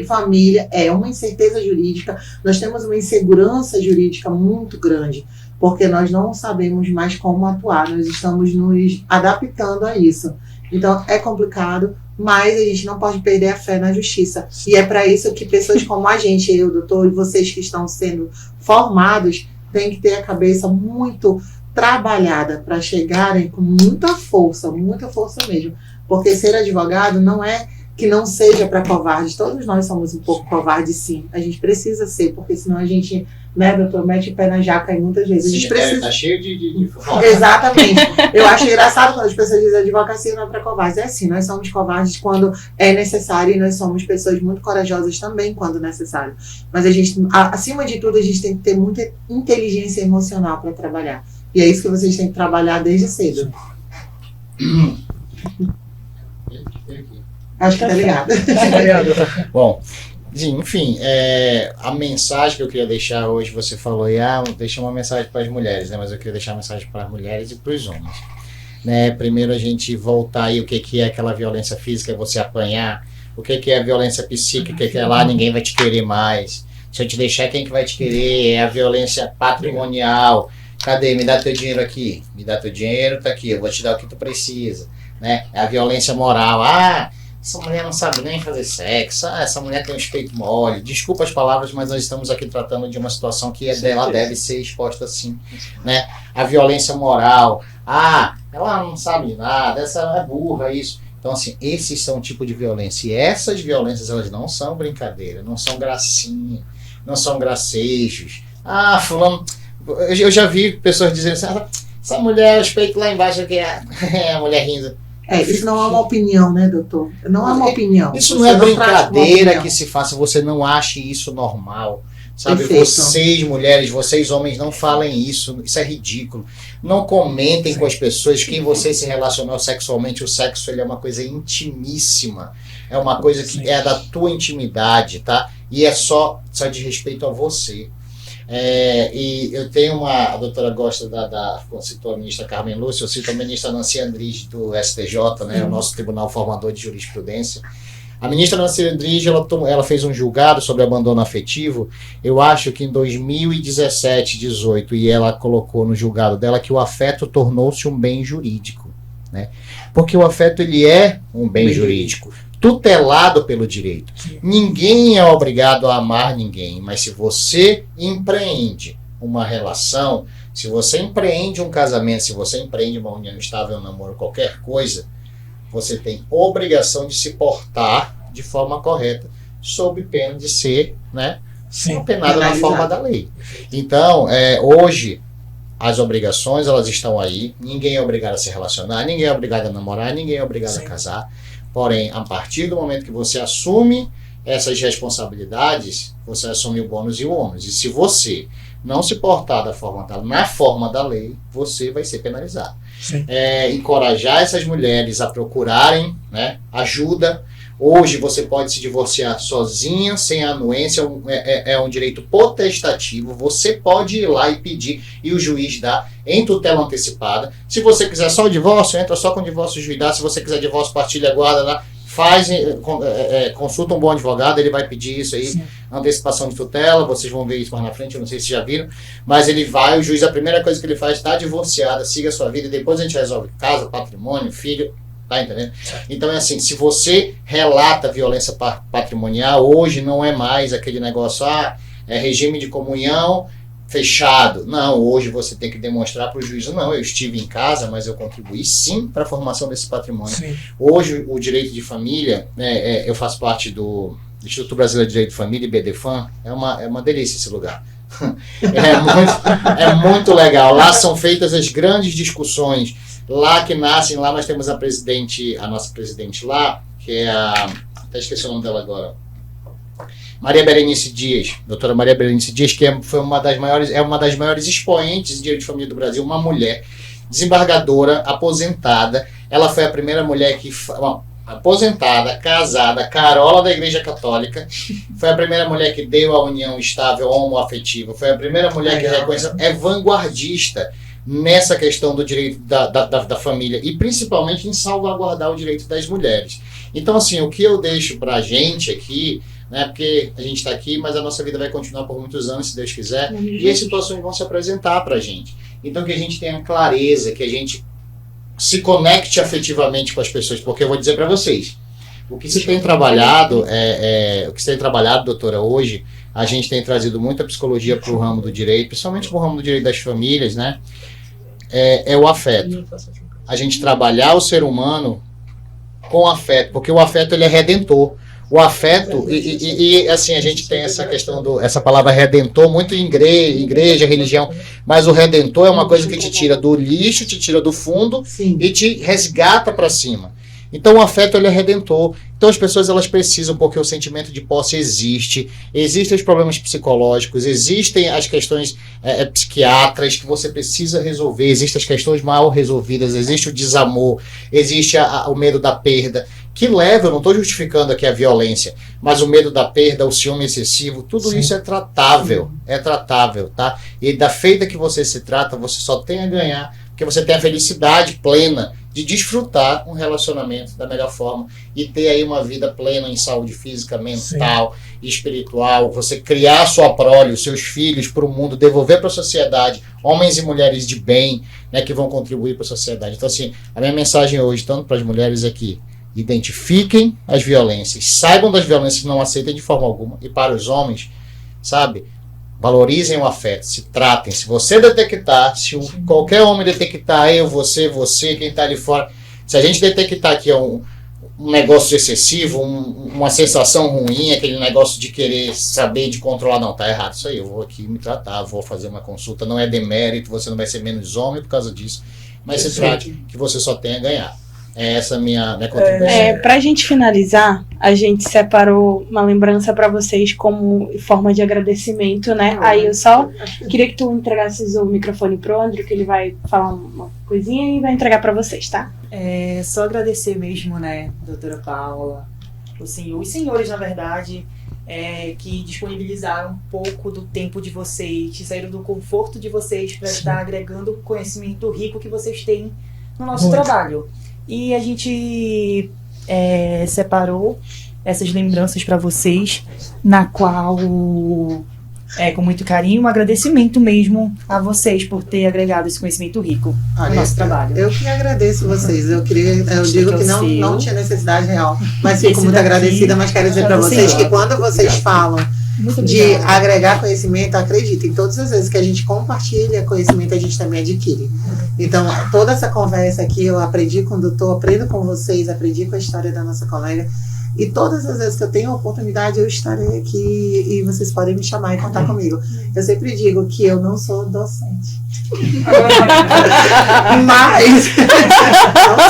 família, é uma incerteza jurídica, nós temos uma insegurança jurídica muito grande, porque nós não sabemos mais como atuar, nós estamos nos adaptando a isso. Então é complicado, mas a gente não pode perder a fé na justiça. E é para isso que pessoas como a gente, eu, doutor, e vocês que estão sendo formados, têm que ter a cabeça muito trabalhada para chegarem com muita força mesmo. Porque ser advogado não é que não seja para covardes. Todos nós somos um pouco covardes, sim. A gente precisa ser, porque senão a gente, né, doutor, mete o pé na jaca aí muitas vezes. A gente precisa... Tá cheio de Exatamente. Eu acho engraçado quando as pessoas dizem advocacia não é para covardes. É assim, nós somos covardes quando é necessário e nós somos pessoas muito corajosas também quando necessário. Mas a gente, acima de tudo, a gente tem que ter muita inteligência emocional para trabalhar. E é isso que vocês têm que trabalhar desde cedo. Acho que tá ligado. Bom, enfim, a mensagem que eu queria deixar hoje, você falou aí, deixa uma mensagem para as mulheres, né? Mas eu queria deixar uma mensagem para as mulheres e para os homens. Né? Primeiro a gente voltar aí o que é aquela violência física, você apanhar, o que é a violência psíquica, que é lá ninguém vai te querer mais. Se eu te deixar, quem que vai te querer? É a violência patrimonial. Cadê? Me dá teu dinheiro aqui. Me dá teu dinheiro, tá aqui. Eu vou te dar o que tu precisa. Né? É a violência moral. Essa mulher não sabe nem fazer sexo. Essa mulher tem um peito mole. Desculpa as palavras, mas nós estamos aqui tratando de uma situação que ela deve ser exposta assim. Né? A violência moral. Ela não sabe nada. Essa é burra, isso. Então, assim, esses são o tipo de violência. E essas violências, elas não são brincadeira. Não são gracinha. Não são gracejos. Fulano... Eu já vi pessoas dizendo assim, essa mulher, os peitos lá embaixo, que é a mulher rindo. Isso não é uma opinião, né, doutor? Não é uma opinião. Isso não é brincadeira que se faça, você não ache isso normal. Sabe, Perfeito. vocês mulheres, vocês homens, não falem isso é ridículo. Não comentem com as pessoas quem você se relacionou sexualmente. O sexo ele é uma coisa intimíssima, é uma coisa que é da tua intimidade, tá? E é só de respeito a você. E eu tenho a doutora gosta como citou a ministra Carmen Lúcia, eu cito a ministra Nancy Andrighi do STJ, né, o nosso Tribunal Formador de Jurisprudência. A ministra Nancy Andrighi, ela fez um julgado sobre abandono afetivo, eu acho que em 2017, 18, e ela colocou no julgado dela que o afeto tornou-se um bem jurídico, né? Porque o afeto ele é um bem jurídico, tutelado pelo direito. Ninguém é obrigado a amar ninguém, mas se você empreende uma relação, se você empreende um casamento, se você empreende uma união estável, um namoro, qualquer coisa, você tem obrigação de se portar de forma correta, sob pena de ser, né, penado na forma da lei. Então, hoje, as obrigações, elas estão aí, ninguém é obrigado a se relacionar, ninguém é obrigado a namorar, ninguém é obrigado a casar. Porém, a partir do momento que você assume essas responsabilidades, você assume o bônus e o ônus. E se você não se portar na forma da lei, você vai ser penalizado. Encorajar essas mulheres a procurarem, né, ajuda. Hoje você pode se divorciar sozinha, sem anuência, é um direito potestativo. Você pode ir lá e pedir, e o juiz dá em tutela antecipada. Se você quiser só o divórcio, entra só com o divórcio, o juiz dá. Se você quiser divórcio, partilha, guarda lá. Consulta um bom advogado, ele vai pedir isso aí, antecipação de tutela, vocês vão ver isso mais na frente, eu não sei se já viram, mas o juiz, a primeira coisa que ele faz, está divorciada, siga a sua vida, e depois a gente resolve casa, patrimônio, filho, tá entendendo? Então é assim, se você relata violência patrimonial, hoje não é mais aquele negócio, é regime de comunhão fechado. Não, hoje você tem que demonstrar para o juiz, não, eu estive em casa, mas eu contribuí sim para a formação desse patrimônio. Hoje o direito de família, eu faço parte do Instituto Brasileiro de Direito de Família, IBDFAM, é uma delícia esse lugar. É muito legal. Lá são feitas as grandes discussões, lá que nascem, lá nós temos a nossa presidente lá, que é até esqueci o nome dela agora, Maria Berenice Dias, doutora Maria Berenice Dias, que foi uma das maiores expoentes de direito de família do Brasil, uma mulher desembargadora, aposentada. Ela foi a primeira mulher aposentada, casada, carola da Igreja Católica, foi a primeira mulher que deu a união estável homoafetiva, foi a primeira mulher que reconheceu, é vanguardista nessa questão do direito da família e principalmente em salvaguardar o direito das mulheres. Então, assim, o que eu deixo pra gente aqui, né, porque a gente está aqui, mas a nossa vida vai continuar por muitos anos, se Deus quiser, e as situações vão se apresentar para a gente. Então que a gente tenha clareza, que a gente se conecte afetivamente com as pessoas, porque eu vou dizer para vocês, o que se tem trabalhado, doutora, hoje, a gente tem trazido muita psicologia para o ramo do direito, principalmente para o ramo do direito das famílias, né, é o afeto. A gente trabalhar o ser humano com afeto, porque o afeto ele é redentor. O afeto, assim, a gente tem essa questão essa palavra redentor muito em igreja, religião, mas o redentor é uma coisa que te tira do lixo, te tira do fundo e te resgata para cima. Então o afeto ele é redentor. Então as pessoas elas precisam, porque o sentimento de posse existem os problemas psicológicos, existem as questões psiquiátricas que você precisa resolver, existem as questões mal resolvidas, existe o desamor, existe o medo da perda, que leva, eu não estou justificando aqui a violência, mas o medo da perda, o ciúme excessivo, tudo isso é tratável, tá? E da feita que você se trata, você só tem a ganhar, porque você tem a felicidade plena de desfrutar um relacionamento da melhor forma e ter aí uma vida plena em saúde física, mental e espiritual, você criar sua prole, os seus filhos para o mundo, devolver para a sociedade, homens e mulheres de bem, né, que vão contribuir para a sociedade. Então assim, a minha mensagem hoje, tanto para as mulheres aqui, identifiquem as violências, saibam das violências, não aceitem de forma alguma, e para os homens, sabe, valorizem o afeto, se tratem. Se você detectar, qualquer homem detectar, você, quem está ali fora, se a gente detectar que é um negócio excessivo, uma sensação ruim, aquele negócio de querer saber, de controlar, não, tá errado isso aí, eu vou aqui me tratar, vou fazer uma consulta, não é demérito, você não vai ser menos homem por causa disso, mas se trate que você só tem a ganhar. É essa a minha contribuição. Pra gente finalizar, a gente separou uma lembrança pra vocês como forma de agradecimento, né? Aí eu só queria que tu entregasses o microfone pro Andrew, que ele vai falar uma coisinha e vai entregar pra vocês, tá? Só agradecer mesmo, né, doutora Paula, os senhores, na verdade, que disponibilizaram um pouco do tempo de vocês, que saíram do conforto de vocês para estar agregando o conhecimento rico que vocês têm no nosso trabalho. E a gente separou essas lembranças para vocês, na qual, com muito carinho, um agradecimento mesmo a vocês por ter agregado esse conhecimento rico no nosso trabalho. Eu que agradeço vocês. Eu digo que não tinha necessidade real, mas fico muito agradecida, mas quero dizer para vocês que quando vocês falam de agregar conhecimento, acreditem, todas as vezes que a gente compartilha conhecimento, a gente também adquire. Então, toda essa conversa aqui, eu aprendi com o doutor, aprendo com vocês, aprendi com a história da nossa colega, e todas as vezes que eu tenho a oportunidade, eu estarei aqui e vocês podem me chamar e contar comigo. Eu sempre digo que eu não sou docente. Mas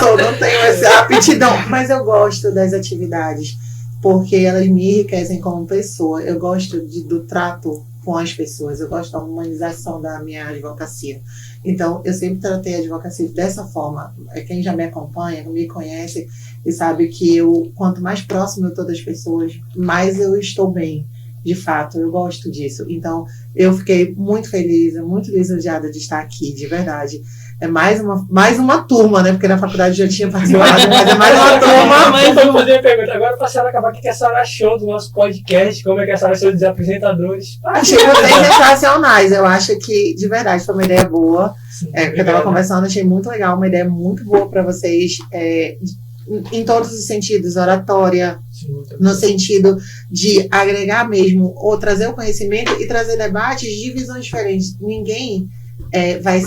não tenho essa aptidão, mas eu gosto das atividades, porque elas me enriquecem como pessoa. Eu gosto do trato com as pessoas, eu gosto da humanização da minha advocacia. Então, eu sempre tratei a advocacia dessa forma. Quem já me acompanha, me conhece, e sabe que quanto mais próximo eu estou das pessoas, mais eu estou bem. De fato, eu gosto disso. Então, eu fiquei muito feliz, muito lisonjeada de estar aqui, de verdade. É mais uma turma, né? Porque na faculdade eu já tinha participado, mas é mais uma turma. Mas vou fazer uma pergunta agora para a senhora acabar. O que a senhora achou do nosso podcast? Como é que a senhora achou dos apresentadores? Achei vocês sensacionais. Eu acho que, de verdade, foi uma ideia boa. Porque eu estava conversando, achei muito legal, uma ideia muito boa para vocês. Em todos os sentidos, oratória, no sentido de agregar mesmo, ou trazer o conhecimento e trazer debates de visões diferentes. Ninguém vai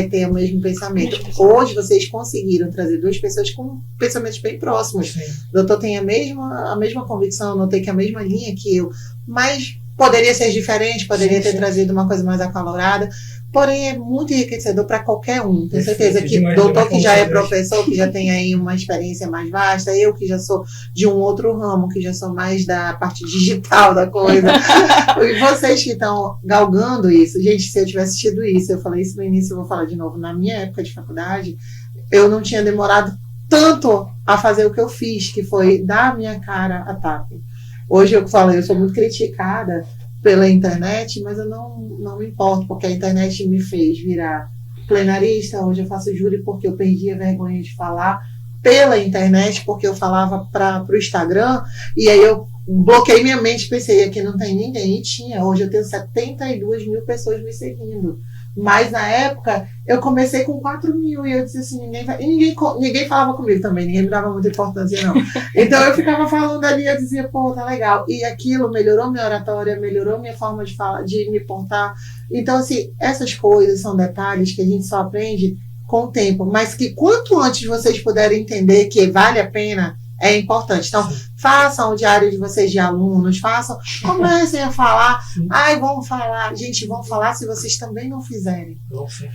ter o mesmo pensamento. Hoje vocês conseguiram trazer duas pessoas com pensamentos bem próximos. Sim. O doutor tem a mesma convicção, notei que a mesma linha que eu, mas poderia ser diferente, poderia ter trazido uma coisa mais acalorada, porém é muito enriquecedor para qualquer um. Tenho certeza que o doutor que já é professor, que já tem aí uma experiência mais vasta, eu que já sou de um outro ramo, que já sou mais da parte digital da coisa, e vocês que estão galgando isso, gente, se eu tivesse tido isso, eu falei isso no início, eu vou falar de novo, na minha época de faculdade, eu não tinha demorado tanto a fazer o que eu fiz, que foi dar a minha cara a tapa. Hoje eu falo, eu sou muito criticada pela internet, mas eu não me importo, porque a internet me fez virar plenarista. Hoje eu faço júri porque eu perdi a vergonha de falar pela internet, porque eu falava para o Instagram, e aí eu bloqueei minha mente, pensei, aqui não tem ninguém, e tinha. Hoje eu tenho 72 mil pessoas me seguindo. Mas na época eu comecei com 4 mil e eu disse assim, ninguém falava comigo também, ninguém me dava muita importância não. Então eu ficava falando ali, eu dizia, pô, tá legal. E aquilo melhorou minha oratória, melhorou minha forma de falar, de me portar. Então assim, essas coisas são detalhes que a gente só aprende com o tempo, mas que quanto antes vocês puderem entender que vale a pena, é importante. Então, façam o diário de vocês de alunos, comecem a falar. Vamos falar. Gente, vão falar se vocês também não fizerem.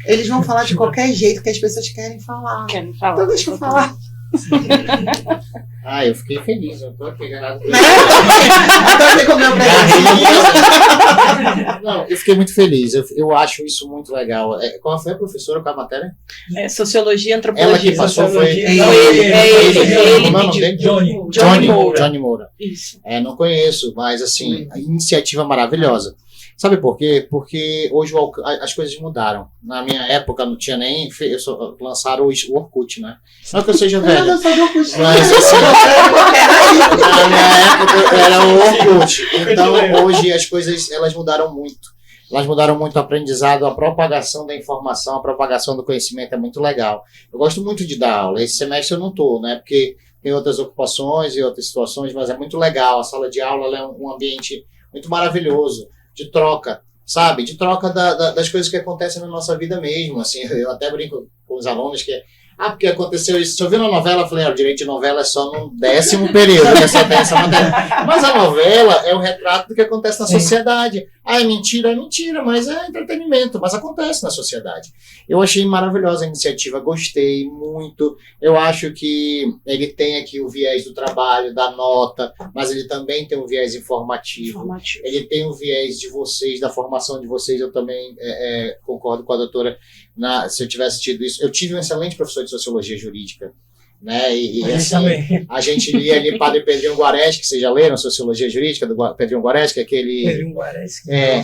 Eles vão falar de qualquer jeito que as pessoas querem falar. Então, deixa eu falar. Eu fiquei feliz, eu tô aqui ganhando. Não, eu fiquei muito feliz, eu acho isso muito legal. Qual foi a professora com a matéria? Sociologia e antropologia. Ela que passou foi Johnny Moura. Isso. Não conheço, mas assim, a iniciativa maravilhosa. Sabe por quê? Porque hoje as coisas mudaram. Na minha época não tinha nem... lançaram o Orkut, né? Não que eu seja velho. Mas assim, na minha época era o Orkut. Então hoje as coisas elas mudaram muito. Elas mudaram muito o aprendizado, a propagação da informação, a propagação do conhecimento é muito legal. Eu gosto muito de dar aula. Esse semestre eu não estou, né? Porque tem outras ocupações e outras situações, mas é muito legal. A sala de aula ela é um ambiente muito maravilhoso. De troca, sabe? De troca das coisas que acontecem na nossa vida mesmo, assim, eu até brinco com os alunos que porque aconteceu isso, se eu vi uma novela, eu falei, o direito de novela é só no 10º período, que é só tem essa matéria. Mas a novela é o retrato do que acontece na sociedade. Ah, é mentira, mas é entretenimento, mas acontece na sociedade. Eu achei maravilhosa a iniciativa, gostei muito. Eu acho que ele tem aqui o viés do trabalho, da nota, mas ele também tem um viés informativo. Ele tem o viés de vocês, da formação de vocês. Eu também concordo com a doutora, se eu tivesse tido isso. Eu tive um excelente professor de sociologia jurídica, né? E assim, a gente lia ali Padre Pedrinho Guareschi, que vocês já leram Sociologia Jurídica do Pedrinho Guareschi, aquele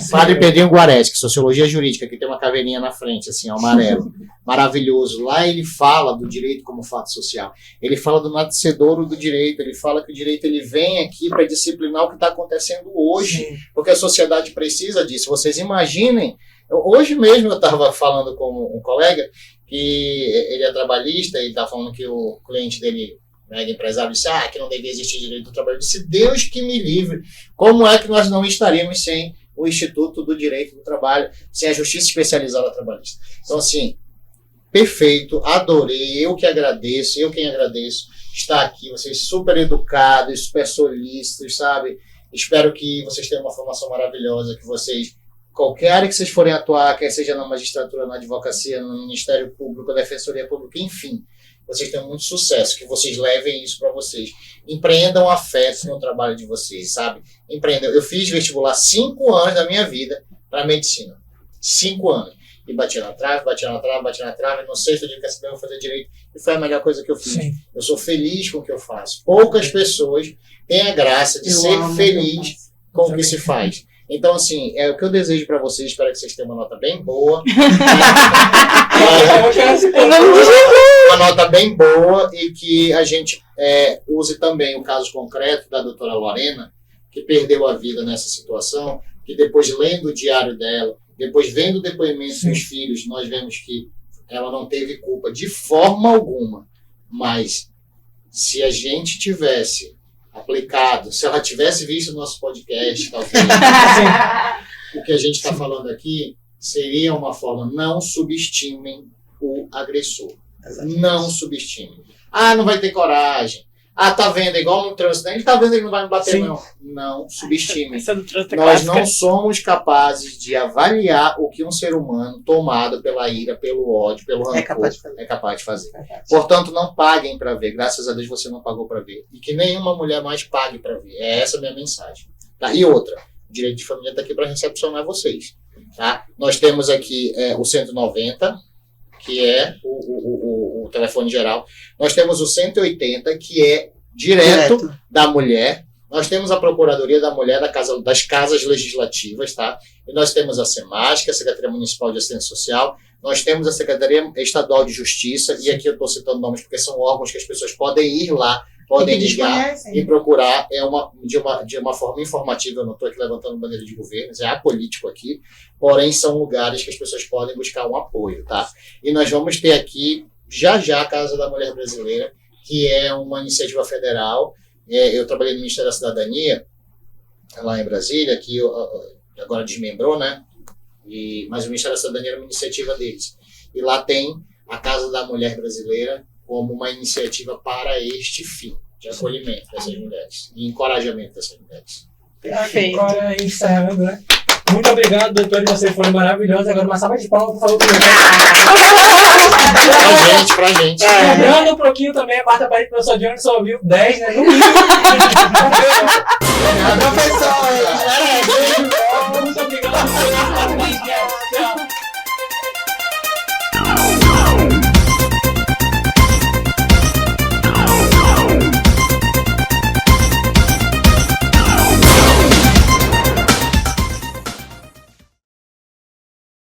Padre Pedrinho Guareschi, Sociologia Jurídica, que tem uma caveirinha na frente, assim, amarelo, maravilhoso. Lá ele fala do direito como fato social, ele fala do nascedouro do direito, ele fala que o direito ele vem aqui para disciplinar o que está acontecendo hoje, porque a sociedade precisa disso. Vocês imaginem, hoje mesmo eu estava falando com um colega que ele é trabalhista e está falando que o cliente dele, né, empresário, disse que não devia existir direito do trabalho. Eu disse, Deus que me livre, como é que nós não estaríamos sem o Instituto do Direito do Trabalho, sem a Justiça Especializada Trabalhista? Então, assim, perfeito, adorei, eu quem agradeço estar aqui, vocês super educados, super solícitos, sabe? Espero que vocês tenham uma formação maravilhosa, que vocês... Qualquer área que vocês forem atuar, quer seja na magistratura, na advocacia, no Ministério Público, na Defensoria Pública, enfim, vocês tenham muito sucesso, que vocês levem isso para vocês. Empreendam afeto no trabalho de vocês, sabe? Empreendam. Eu fiz vestibular 5 anos da minha vida para medicina. 5 anos. E bati na trave. No sexto dia que eu vou fazer direito. E foi a melhor coisa que eu fiz. Sim. Eu sou feliz com o que eu faço. Poucas pessoas têm a graça de ser feliz com o que se faz. Então, assim, é o que eu desejo para vocês. Espero que vocês tenham uma nota bem boa. Uma nota bem boa e que a gente use também o caso concreto da doutora Lorena, que perdeu a vida nessa situação, que depois lendo o diário dela, depois vendo o depoimento dos filhos, nós vemos que ela não teve culpa de forma alguma. Mas se a gente tivesse aplicado, se ela tivesse visto o nosso podcast, talvez, o que a gente está falando aqui seria uma forma, não subestimem o agressor. Exatamente. Não subestimem. Não vai ter coragem. Tá vendo, igual no trânsito, ele tá vendo, ele não vai me bater, não. Não subestimem. Nós não somos capazes de avaliar o que um ser humano tomado pela ira, pelo ódio, pelo rancor é capaz de fazer. Portanto, não paguem para ver. Graças a Deus você não pagou para ver. E que nenhuma mulher mais pague para ver. É essa a minha mensagem. Tá? E outra, o direito de família está aqui para recepcionar vocês. Tá? Nós temos aqui o 190, que é o telefone geral. Nós temos o 180, que é direto da mulher. Nós temos a Procuradoria da Mulher das Casas Legislativas, tá? E nós temos a SEMAS, que é a Secretaria Municipal de Assistência Social. Nós temos a Secretaria Estadual de Justiça, e aqui eu estou citando nomes porque são órgãos que as pessoas podem ir lá, podem ligar e procurar. De uma forma informativa, eu não estou aqui levantando bandeira de governo, é apolítico aqui, porém são lugares que as pessoas podem buscar um apoio, tá? E nós vamos ter aqui, já a Casa da Mulher Brasileira, que é uma iniciativa federal. Eu trabalhei no Ministério da Cidadania, lá em Brasília, que agora desmembrou, né? Mas o Ministério da Cidadania era uma iniciativa deles. E lá tem a Casa da Mulher Brasileira como uma iniciativa para este fim, de acolhimento dessas mulheres e encorajamento dessas mulheres. Perfeito. Agora, encerrando, né? Muito obrigado, doutor, vocês foram maravilhosos. Agora uma salva de palmas, por favor. Pra gente. Lembrando um pouquinho também, a quarta parede do professor Johnny só ouviu 10, né? No mínimo.